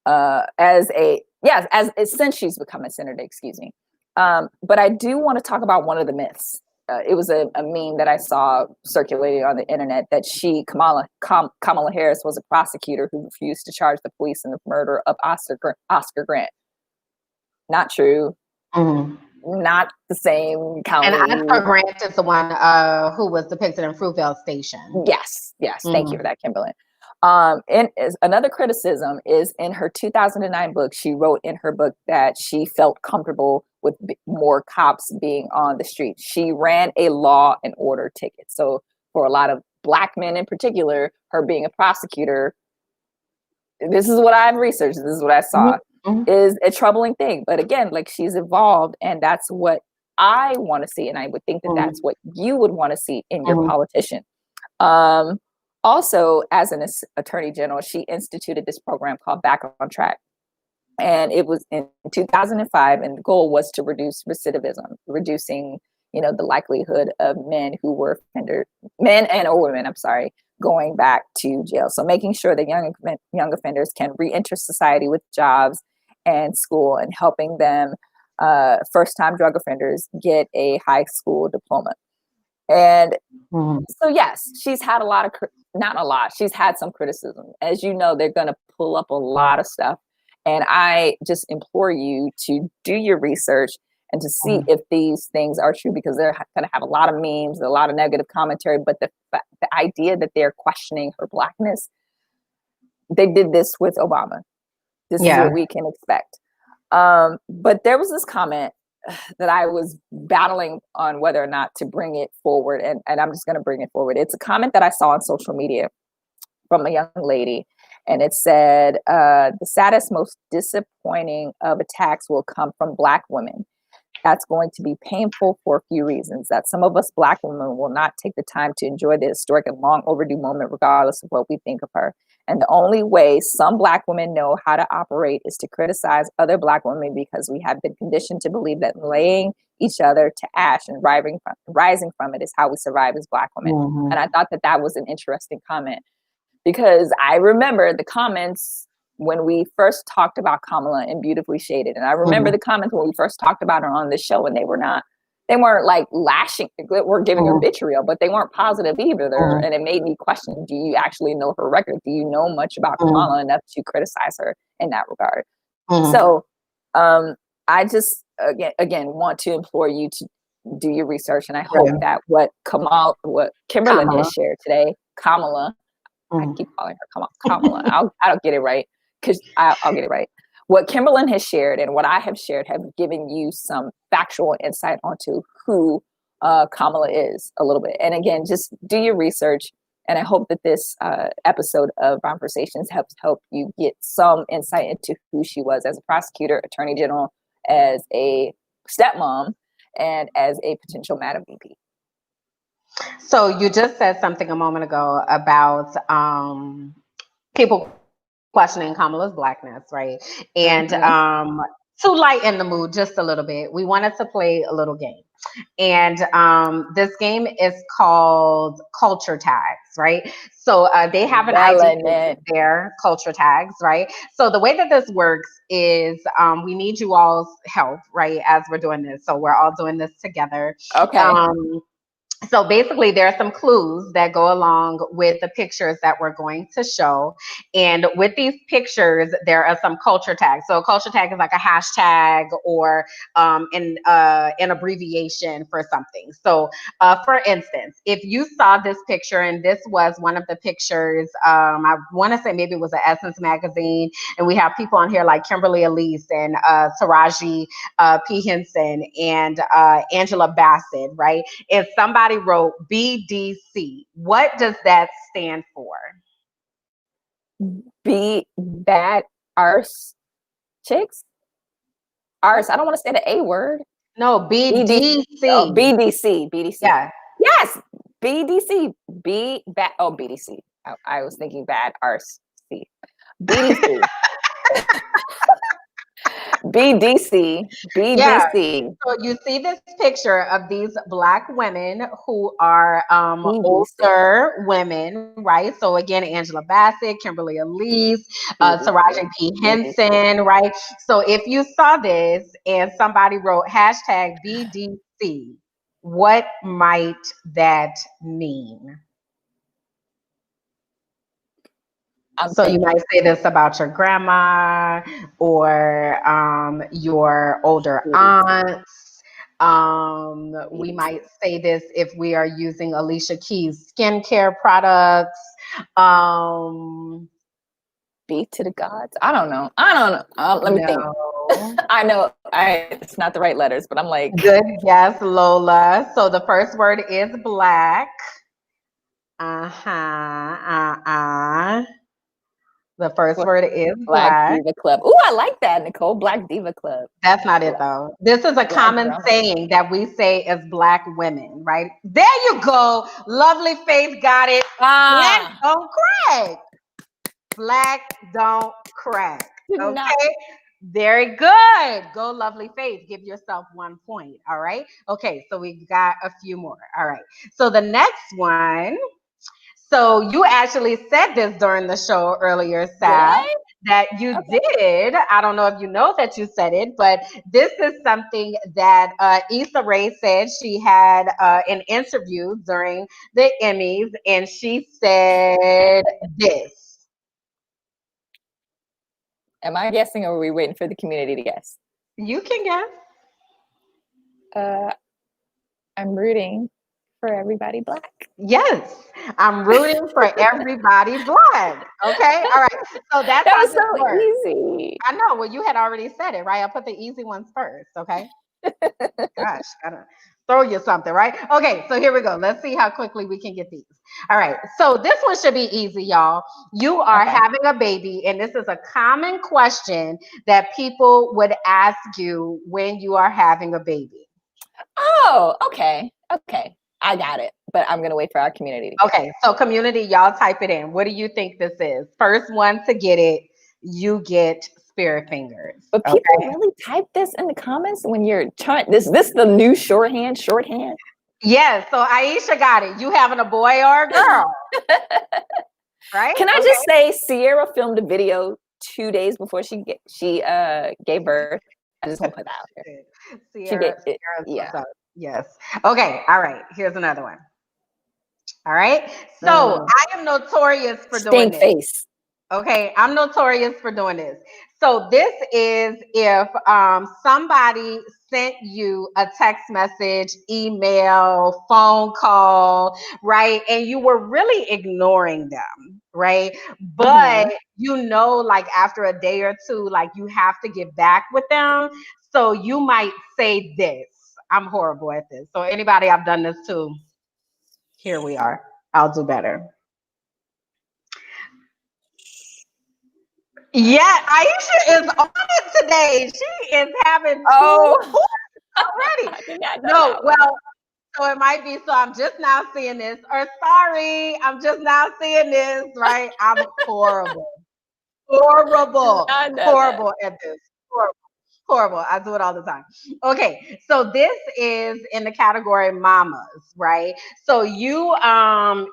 since she's become a senator, excuse me. But I do want to talk about one of the myths. It was a meme that I saw circulating on the internet that Kamala Harris was a prosecutor who refused to charge the police in the murder of Oscar Grant. Not true. Not the same Kamala. And Oscar Grant is the one who was depicted in Fruitvale Station. Yes. Thank you for that, Kimberland. And another criticism is in her 2009 book, she wrote in her book that she felt comfortable with more cops being on the street. She ran a law and order ticket. So for a lot of Black men in particular, her being a prosecutor, this is what I've researched, this is what I saw, is a troubling thing. But again, like, she's evolved, and that's what I want to see. And I would think that that's what you would want to see in your politician. Also, as an attorney general, she instituted this program called Back on Track. And it was in 2005, and the goal was to reduce recidivism, reducing, the likelihood of men or women, going back to jail. So making sure that young offenders can re-enter society with jobs and school, and helping them, first-time drug offenders, get a high school diploma. And so, yes, she's had she's had some criticism. As you know, they're going to pull up a lot of stuff. And I just implore you to do your research and to see if these things are true, because they're going to have a lot of memes, a lot of negative commentary, but the idea that they're questioning her Blackness, they did this with Obama. This is what we can expect. But there was this comment that I was battling on whether or not to bring it forward, and I'm just going to bring it forward. It's a comment that I saw on social media from a young lady, and it said, the saddest, most disappointing of attacks will come from Black women. That's going to be painful for a few reasons. That some of us Black women will not take the time to enjoy the historic and long overdue moment, regardless of what we think of her. And the only way some Black women know how to operate is to criticize other Black women, because we have been conditioned to believe that laying each other to ash and rising from it is how we survive as Black women. And I thought that that was an interesting comment, because I remember the comments when we first talked about Kamala in Beautifully Shaded. And I remember the comments when we first talked about her on the show, and they weren't like lashing, we're giving her vitriol, but they weren't positive either. And it made me question, do you actually know her record? Do you know much about Kamala enough to criticize her in that regard? So I just, again, want to implore you to do your research. And I hope that what Kimberland has shared today, Kamala, I keep calling her Kamala. I'll get it right, because I'll get it right. What Kimberland has shared and what I have shared have given you some factual insight onto who Kamala is a little bit. And again, just do your research. And I hope that this episode of Conversations helps help you get some insight into who she was as a prosecutor, attorney general, as a stepmom, and as a potential Madam VP. So you just said something a moment ago about people questioning Kamala's Blackness, right? And to lighten the mood just a little bit, we wanted to play a little game. And this game is called Culture Tags, right? So they have an ID there, Culture Tags, right? So the way that this works is we need you all's help, right, as we're doing this. So we're all doing this together. Okay. So basically, there are some clues that go along with the pictures that we're going to show. And with these pictures, there are some culture tags. So a culture tag is like a hashtag or an abbreviation for something. So for instance, if you saw this picture, and this was one of the pictures, I want to say maybe it was an Essence magazine, and we have people on here like Kimberly Elise and Taraji P. Henson and Angela Bassett, right? If somebody wrote BDC, what does that stand for? Bad arse chicks? Arse. I don't want to say the A word. No, BDC. Oh, BDC. BDC. Yeah. Yes. BDC. BDC. I was thinking bad arse. BDC. BDC. BDC. Yeah. So you see this picture of these Black women who are older women, right? So again, Angela Bassett, Kimberly Elise, Taraji P. Henson, right? So if you saw this and somebody wrote hashtag BDC, what might that mean? So you might say this about your grandma or your older aunts. We might say this if we are using Alicia Keys' skincare products. Speak to the gods. I don't know. Let me think. I know it's not the right letters, but I'm like. Good guess, Lola. So the first word is black. The first word is Black Diva Club. Ooh, I like that, Nicole. Black Diva Club. That's not it, though. This is a common saying that we say as Black women, right? There you go. Lovely Faith got it. Black don't crack. Black don't crack. Okay? Very good. Go, Lovely Faith. Give yourself 1 point. All right? Okay, so we got a few more. All right. So the next one. So you actually said this during the show earlier, Sab, that you did. I don't know if you know that you said it, but this is something that Issa Rae said. She had an interview during the Emmys, and she said this. Am I guessing, or are we waiting for the community to guess? You can guess. I'm rooting for everybody Black. Yes, I'm rooting for everybody Black. Okay, all right. So that's that how was this so works. easy. I know. Well, you had already said it, right? I put the easy ones first. Okay. Gosh, gotta throw you something, right? Okay, so here we go. Let's see how quickly we can get these. All right, so this one should be easy, y'all. You are having a baby, and this is a common question that people would ask you when you are having a baby. Oh, okay. I got it, but I'm gonna wait for our community. Okay, so community, y'all type it in. What do you think this is? First one to get it, you get spirit fingers. But people really type this in the comments when you're trying. This the new shorthand. Yes, so Aisha got it. You having a boy or a girl? Right? Can I just say Sierra filmed a video 2 days before she gave birth. I just want to put that out there. Sierra, yes. Okay, all right. Here's another one. All right. So I am notorious for doing this. Face. Okay, I'm notorious for doing this. So this is if somebody sent you a text message, email, phone call, right? And you were really ignoring them, right? But you know, like after a day or two, like you have to get back with them. So you might say this. I'm horrible at this. So anybody I've done this to, here we are. I'll do better. Yeah, Aisha is on it today. She is having two already. No, well, so it might be, so I'm just now seeing this, or sorry, I'm just now seeing this, right? I'm horrible at this. Horrible. I do it all the time. Okay, so this is in the category mamas, right? So you're a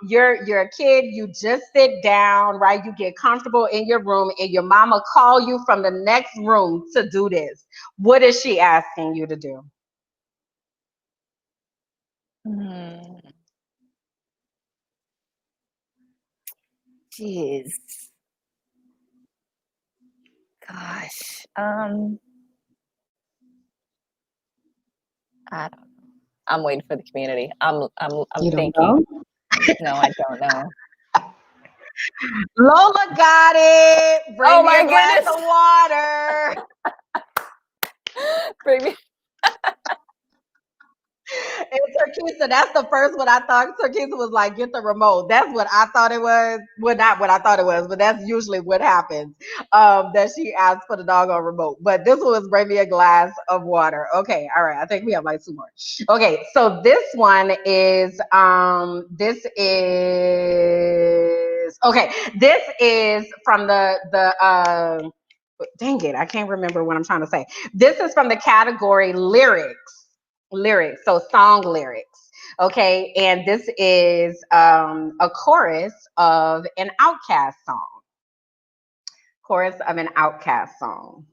kid, you just sit down, right? You get comfortable in your room and your mama call you from the next room to do this. What is she asking you to do? Jeez. Gosh. I'm waiting for the community. I'm thinking. Know? No, I don't know. Lola got it. Bring me a glass of water. Bring me. And Terkisa, that's the first one I thought. Terkisa was like, get the remote. That's what I thought it was. Well, not what I thought it was, but that's usually what happens. That she asked for the doggone remote. But this one was bring me a glass of water. Okay, all right. I think we have like two more. Okay, so this one is this is from the dang it, I can't remember what I'm trying to say. This is from the category lyrics, so song lyrics. Okay, and this is a chorus of an Outkast song. Chorus of an Outkast song.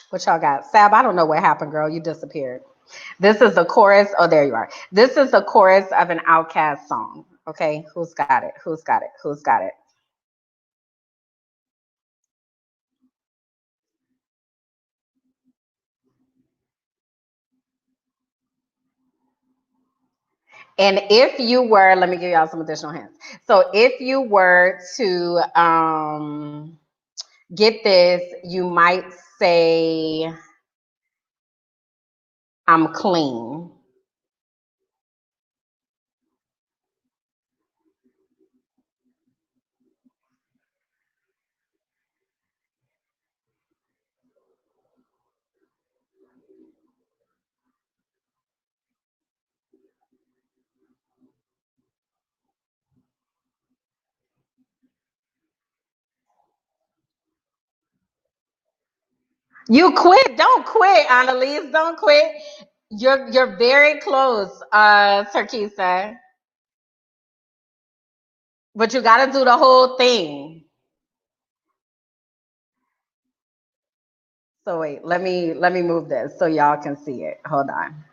What y'all got? Sab, I don't know what happened, girl. You disappeared. This is the chorus. Oh, there you are. This is the chorus of an Outkast song. Okay, who's got it? Who's got it? Who's got it? And if you were, let me give y'all some additional hints. So if you were to get this, you might say, I'm clean. You quit. Don't quit, Annalise. Don't quit. You're very close, Terkisa. But you gotta do the whole thing. So wait, let me move this so y'all can see it. Hold on.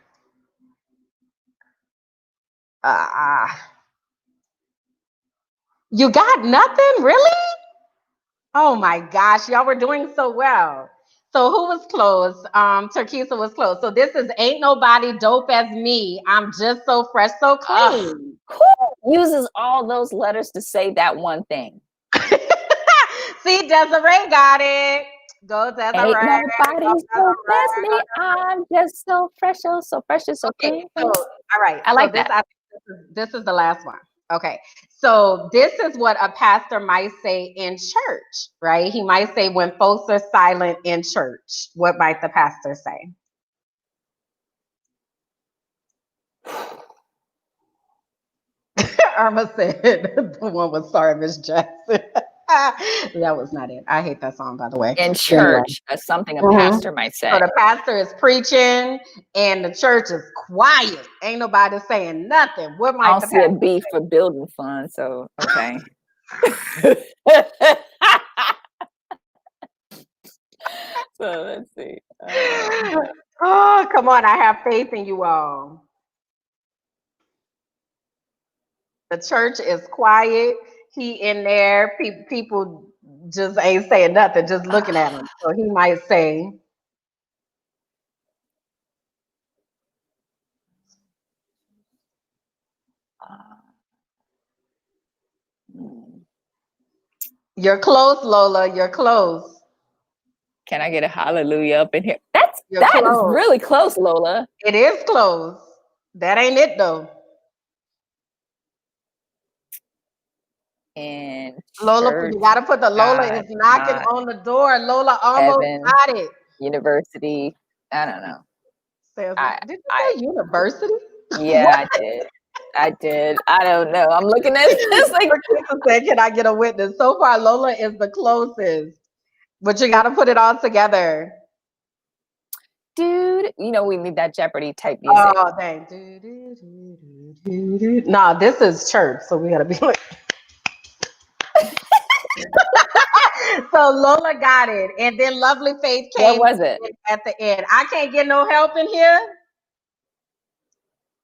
You got nothing? Really? Oh my gosh, y'all were doing so well. So who was close? Turkisa was close. So this is Ain't Nobody Dope as Me. I'm just so fresh, so clean. Who uses all those letters to say that one thing? See, Desiree got it. Go Desiree. Ain't nobody so best me. I'm just so fresh, so fresh, so clean. So all right. I like that. This is the last one. Okay. So this is what a pastor might say in church, right? He might say when folks are silent in church. What might the pastor say? Irma said the one was Sorry, Miss Jackson. That was not it. I hate that song, by the way. In church, something a pastor might say. So the pastor is preaching and the church is quiet. Ain't nobody saying nothing. What might I don't see a beef for building fund, so okay. So let's see. Oh, come on. I have faith in you all. The church is quiet. He in there. People just ain't saying nothing, just looking at him. So he might say, you're close, Lola. You're close. Can I get a hallelujah up in here? That is really close, Lola. It is close. That ain't it though. And Lola, you gotta put the Lola is knocking on the door. Lola almost got it. University. I don't know. Did you say university? Yeah, I did. I don't know. I'm looking at this like said, can I get a witness? So far, Lola is the closest. But you gotta put it all together. Dude, you know we need that Jeopardy type music. Oh dang. Nah, this is church, so we gotta be like So Lola got it, and then Lovely Faith came. What was it at the end? I can't get no help in here.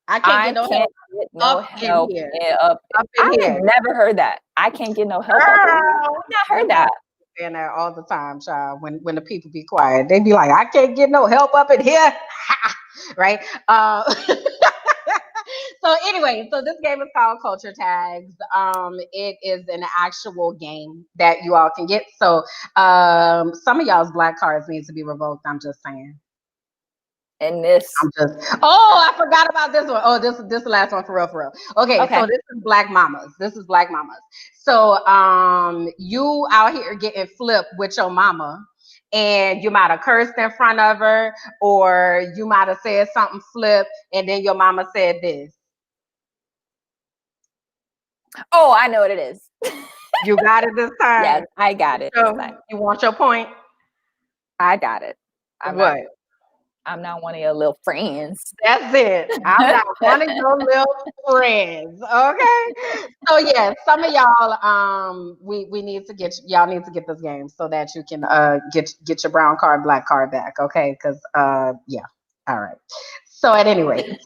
I can't get no help in here. I have never heard that. I can't get no help. I've not heard that. Saying that all the time, child. When the people be quiet, they be like, "I can't get no help up in here," right? So anyway, so this game is called Culture Tags. It is an actual game that you all can get. So some of y'all's black cards need to be revoked. I'm just saying. And this, I forgot about this one. Oh, this is the last one for real. Okay, so this is Black Mamas. So you out here getting flipped with your mama, and you might have cursed in front of her, or you might have said something flip, and then your mama said this. Oh, I know what it is. You got it this time? Yes, I got it. So you want your point? I got it. I'm not one of your little friends. That's it. I'm not one of your little friends. Okay. So yeah, some of y'all, we need to get y'all need to get this game so that you can get your brown card, black card back. Okay, because yeah. All right. So at any rate,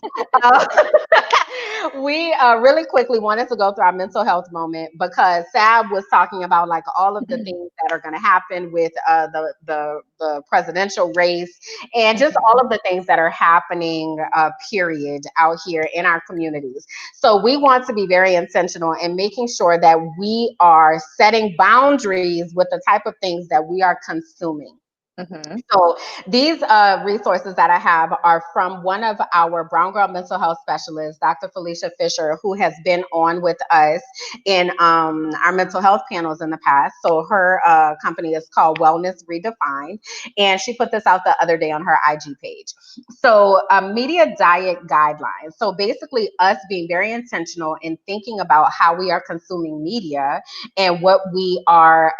we really quickly wanted to go through our mental health moment because Sab was talking about like all of the things that are going to happen with the presidential race and just all of the things that are happening, period, out here in our communities. So we want to be very intentional in making sure that we are setting boundaries with the type of things that we are consuming. Mm-hmm. So these resources that I have are from one of our Brown Girl mental health specialists, Dr. Felicia Fisher, who has been on with us in our mental health panels in the past. So her company is called Wellness Redefined, and she put this out the other day on her IG page. So media diet guidelines. So basically us being very intentional in thinking about how we are consuming media and what we are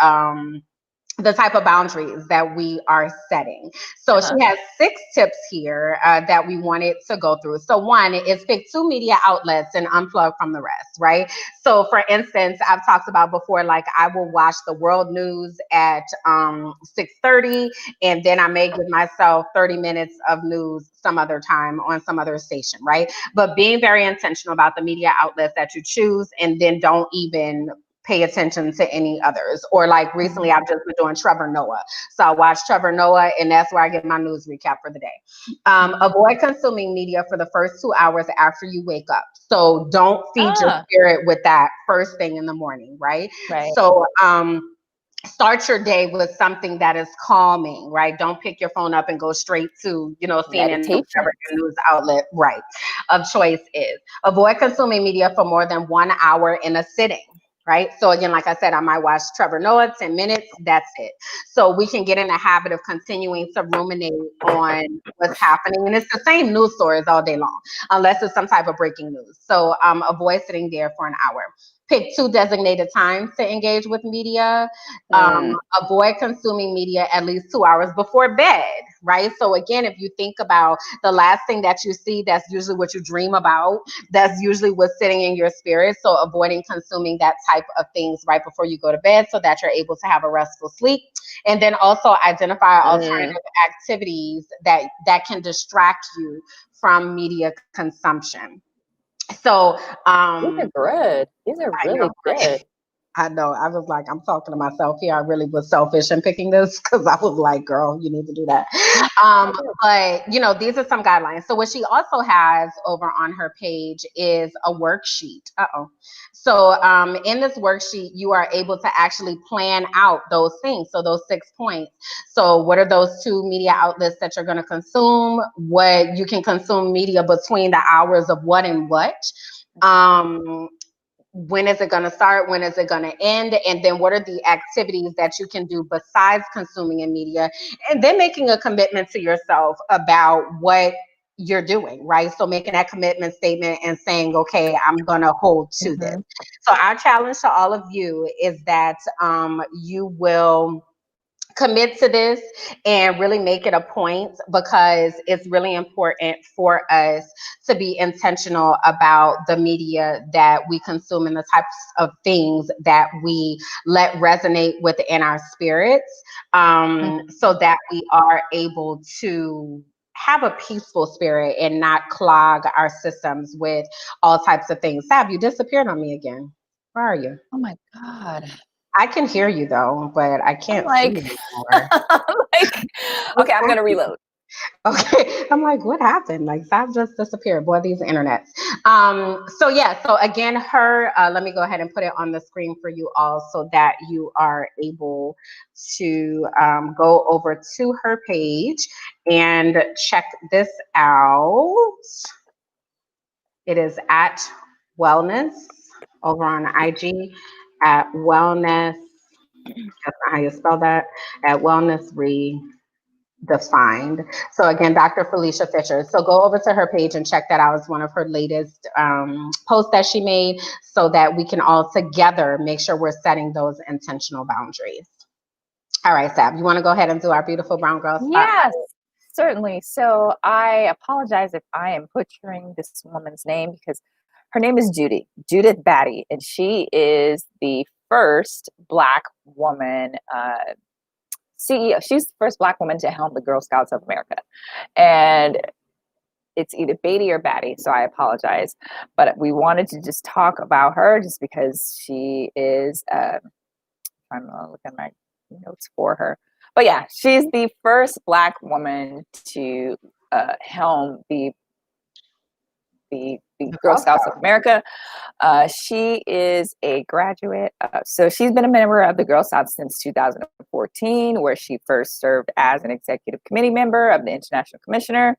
the type of boundaries that we are setting. So she has 6 tips here that we wanted to go through. So one is pick 2 media outlets and unplug from the rest, right? So for instance, I've talked about before, like I will watch the world news at 6:30, and then I may give myself 30 minutes of news some other time on some other station, right? But being very intentional about the media outlets that you choose, and then don't even pay attention to any others. Or like recently, I've just been doing Trevor Noah. So I watch Trevor Noah, and that's where I get my news recap for the day. Avoid consuming media for the first 2 hours after you wake up. So don't feed your spirit with that first thing in the morning, right? So start your day with something that is calming, right? Don't pick your phone up and go straight to, CNN, whatever your news outlet, right, of choice is. Avoid consuming media for more than 1 hour in a sitting. Right. So again, like I said, I might watch Trevor Noah, 10 minutes. That's it. So we can get in the habit of continuing to ruminate on what's happening. And it's the same news stories all day long, unless it's some type of breaking news. So avoid sitting there for an hour. Pick 2 designated times to engage with media. Avoid consuming media at least 2 hours before bed, right? So again, if you think about the last thing that you see, that's usually what you dream about. That's usually what's sitting in your spirit. So avoiding consuming that type of things right before you go to bed so that you're able to have a restful sleep. And then also identify alternative activities that can distract you from media consumption. So these are good. These are really good. I know. I was like, I'm talking to myself here. I really was selfish in picking this because I was like, girl, you need to do that. But, these are some guidelines. So what she also has over on her page is a worksheet. So in this worksheet, you are able to actually plan out those things. So those 6 points. So what are those 2 media outlets that you're going to consume? What you can consume media between the hours of what and what? When is it going to start? When is it going to end? And then what are the activities that you can do besides consuming in media? And then making a commitment to yourself about what you're doing, right? So making that commitment statement and saying, okay, I'm going to hold to this. So our challenge to all of you is that you will commit to this and really make it a point, because it's really important for us to be intentional about the media that we consume and the types of things that we let resonate within our spirits, so that we are able to have a peaceful spirit and not clog our systems with all types of things. Sab, you disappeared on me again. Where are you? Oh my God. I can hear you though, but I can't see you anymore. Okay, I'm gonna reload. Okay, I'm like, what happened? Like, Sab just disappeared. Boy, these internets. So again, let me go ahead and put it on the screen for you all so that you are able to go over to her page and check this out. It is at Wellness over on IG at Wellness. That's not how you spell that. At Wellness Redefined. So again, Dr. Felicia Fisher. So go over to her page and check that out. It's one of her latest posts that she made, so that we can all together make sure we're setting those intentional boundaries. All right, Sab, you want to go ahead and do our beautiful brown girl spot? Yes, certainly. So I apologize if I am butchering this woman's name, because her name is Judith Batty, and she is the first Black woman CEO. She's the first Black woman to helm the Girl Scouts of America. And it's either Beatty or Batty, so I apologize. But we wanted to just talk about her just because she is, I'm looking at my notes for her. But yeah, she's the first Black woman to helm the Girl Scouts of America. She is a graduate. So she's been a member of the Girl Scouts since 2014, where she first served as an executive committee member of the International Commissioner.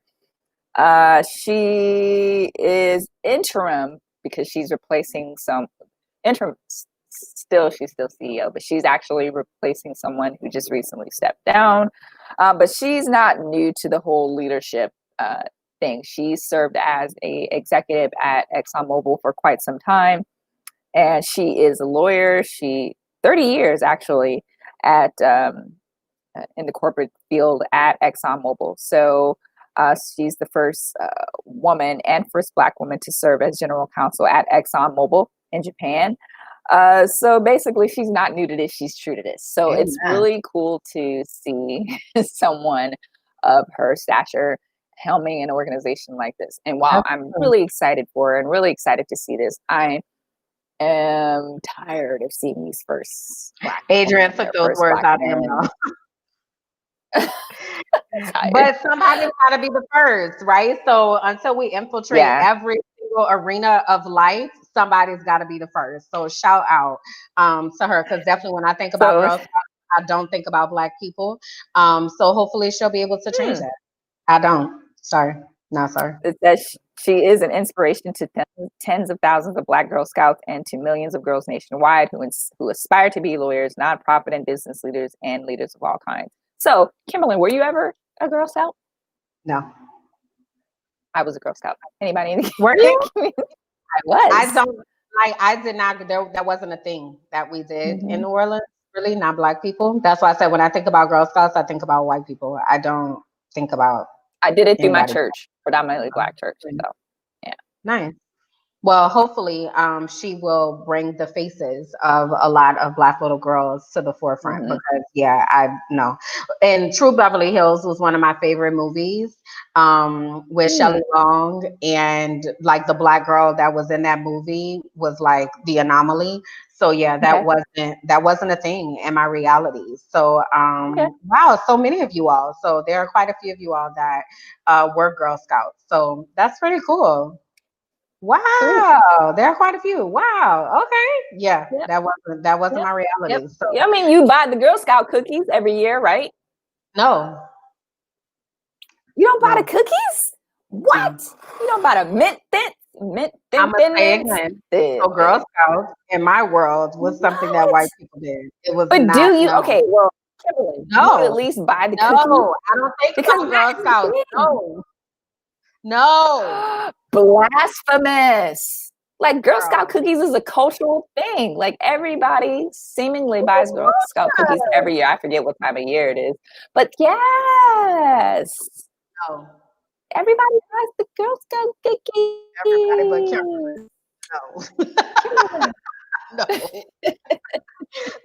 She is interim because she's replacing some interim. She's still CEO, but she's actually replacing someone who just recently stepped down. But she's not new to the whole leadership thing. She served as a executive at ExxonMobil for quite some time, and she is a lawyer. She 30 years actually at in the corporate field at ExxonMobil. So she's the first woman and first Black woman to serve as general counsel at ExxonMobil in Japan. So basically, she's not new to this, she's true to this. So it's really cool to see someone of her stature helming an organization like this. And while I'm really excited for her and really excited to see this, I am tired of seeing these first black Adrian took those words out of your mouth. But somebody's got to be the first, right? So until we infiltrate every single arena of life, somebody's got to be the first. So shout out to her, because definitely when I think about Girl Scouts, I don't think about Black people. So hopefully she'll be able to change that. I don't. Sorry. No, sorry. That she is an inspiration to tens of thousands of Black Girl Scouts and to millions of girls nationwide who aspire to be lawyers, nonprofit and business leaders, and leaders of all kinds. So, Kimberland, were you ever a Girl Scout? No. I was a Girl Scout. Anybody? Were you? I was. I did not. That wasn't a thing that we did in New Orleans. Really, not Black people. That's why I said when I think about Girl Scouts, I think about white people. I don't think about. I did it through my church, predominantly Black church. So, yeah. Nice. Well, hopefully, she will bring the faces of a lot of Black little girls to the forefront because, I know. And True Beverly Hills was one of my favorite movies with Shelley Long, and like the Black girl that was in that movie was like the anomaly. So that wasn't a thing in my reality. So wow, so many of you all. So there are quite a few of you all that were Girl Scouts. So that's pretty cool. Wow, there are quite a few. Wow. Okay. Yeah. That wasn't my reality. So I mean, you buy the Girl Scout cookies every year, right? No. You don't buy the cookies? What? No. You don't buy the mint thins? I'm gonna say again. So Girl Scouts in my world was something that white people did. It was. But do you? Okay. Well, Kimberland, do you at least buy the cookies? No, I don't think because Girl Scouts. No. Blasphemous. Like Girl Scout cookies is a cultural thing. Like everybody seemingly buys Girl Scout cookies every year. I forget what time of year it is. But yes. No. Everybody buys the Girl Scout cookies. Everybody but Kimberly. No.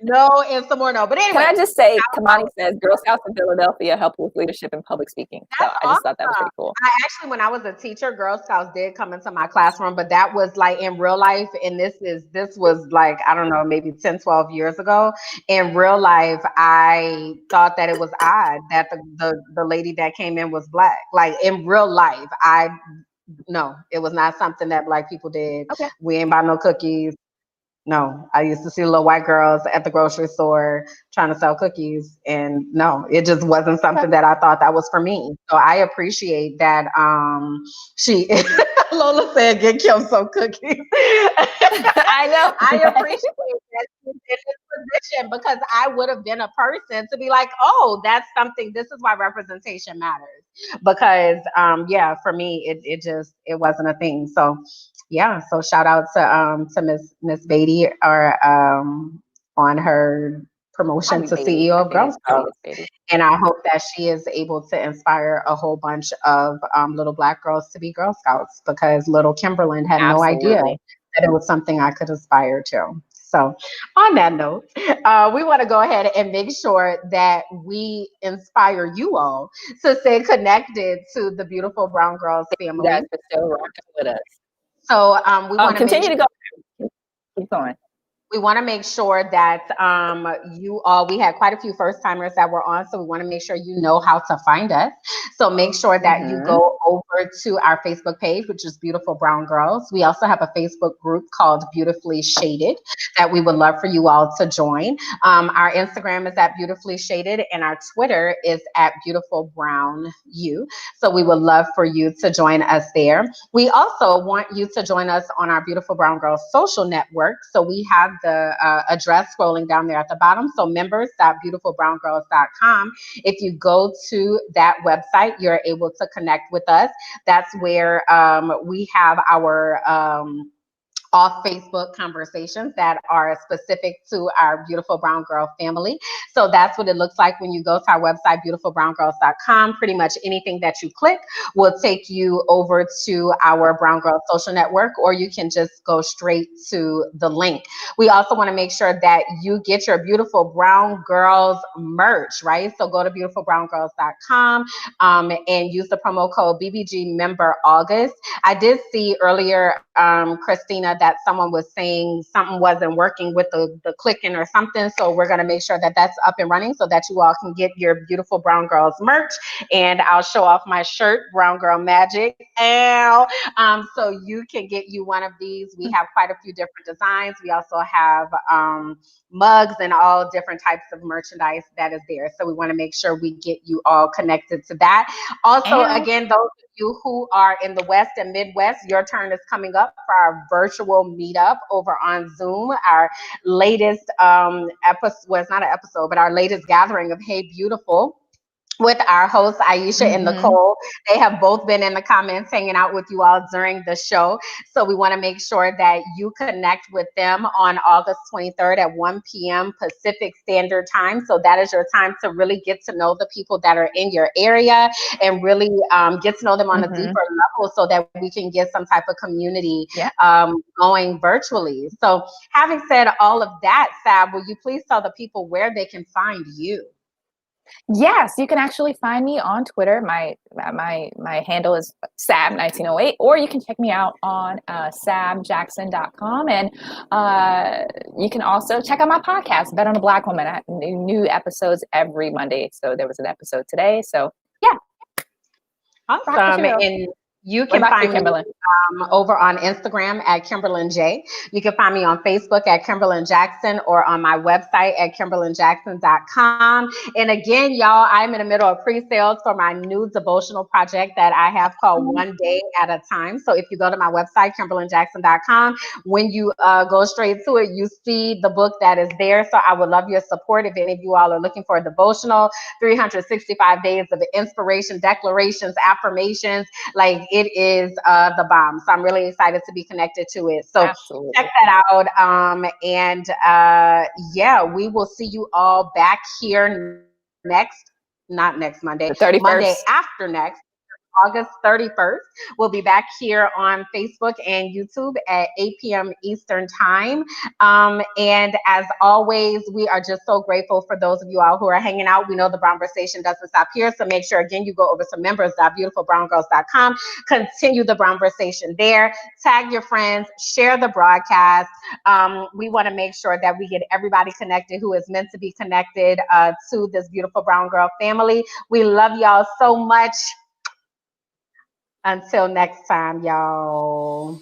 No, and some more no. But anyway. Can I just say, Kamani says Girl Scouts in Philadelphia help with leadership and public speaking. So I just thought that was pretty cool. I actually, when I was a teacher, Girl Scouts did come into my classroom, but that was like in real life. And this was like, I don't know, maybe 10, 12 years ago. In real life, I thought that it was odd that the lady that came in was Black. Like in real life, no, it was not something that Black people did. Okay. We ain't buy no cookies. No, I used to see little white girls at the grocery store trying to sell cookies, and no, it just wasn't something that I thought that was for me. So I appreciate that. She Lola said, "Get Kim some cookies." I know. I appreciate that she's in this position because I would have been a person to be like, "Oh, that's something. This is why representation matters." Because for me, it wasn't a thing. So. Yeah, so shout out to Miss Beatty on her promotion to CEO of Girl Scouts. And I hope that she is able to inspire a whole bunch of little Black girls to be Girl Scouts, because little Kimberland had no idea that it was something I could aspire to. So on that note, we want to go ahead and make sure that we inspire you all to stay connected to the beautiful Brown Girls family. Yes, for still rocking with us. So we want to continue to go. Keep going. We want to make sure that you all, we had quite a few first timers that were on, so we want to make sure you know how to find us. So make sure that you go over to our Facebook page, which is Beautiful Brown Girls. We also have a Facebook group called Beautifully Shaded that we would love for you all to join. Our Instagram is at Beautifully Shaded, and our Twitter is at Beautiful Brown U. So we would love for you to join us there. We also want you to join us on our Beautiful Brown Girls social network. So we have the address scrolling down there at the bottom. So members.beautifulbrowngirls.com. If you go to that website, you're able to connect with us. That's where we have our off Facebook conversations that are specific to our Beautiful Brown Girl family. So that's what it looks like when you go to our website, beautifulbrowngirls.com. Pretty much anything that you click will take you over to our Brown Girl social network, or you can just go straight to the link. We also want to make sure that you get your Beautiful Brown Girls merch, right? So go to beautifulbrowngirls.com and use the promo code BBG member August. I did see earlier, Christina, that someone was saying something wasn't working with the clicking or something. So we're going to make sure that that's up and running so that you all can get your beautiful Brown Girls merch. And I'll show off my shirt, Brown Girl Magic. So you can get you one of these. We have quite a few different designs. We also have mugs and all different types of merchandise that is there. So we want to make sure we get you all connected to that. Also, again, those of you who are in the West and Midwest, your turn is coming up for our virtual meetup over on Zoom. Our latest episode, well, it's not an episode, but our latest gathering of Hey Beautiful, with our hosts, Aisha and Nicole. They have both been in the comments hanging out with you all during the show. So we want to make sure that you connect with them on August 23rd at 1 p.m. Pacific Standard Time. So that is your time to really get to know the people that are in your area and really get to know them on a deeper level so that we can get some type of community going virtually. So having said all of that, Sab, will you please tell the people where they can find you? Yes, you can actually find me on Twitter. My handle is Sab1908, or you can check me out on sabjackson.com. And you can also check out my podcast, Bet on a Black Woman. I have new episodes every Monday. So there was an episode today. So yeah. Awesome. And you can find me over on Instagram at Kimberland J. You can find me on Facebook at Kimberland Jackson or on my website at KimberlandJackson.com. And again, y'all, I'm in the middle of pre-sales for my new devotional project that I have called One Day at a Time. So if you go to my website, KimberlandJackson.com, when you go straight to it, you see the book that is there. So I would love your support if any of you all are looking for a devotional, 365 days of inspiration, declarations, affirmations. Like, it is the bomb. So I'm really excited to be connected to it. So check that out. Yeah, we will see you all back here not next Monday, Monday after next. August 31st. We'll be back here on Facebook and YouTube at 8 p.m. Eastern Time. And as always, we are just so grateful for those of you all who are hanging out. We know the Brownversation doesn't stop here. So make sure, again, you go over to members.beautifulbrowngirls.com. Continue the Brownversation there. Tag your friends. Share the broadcast. We want to make sure that we get everybody connected who is meant to be connected to this beautiful Brown Girl family. We love y'all so much. Until next time, y'all.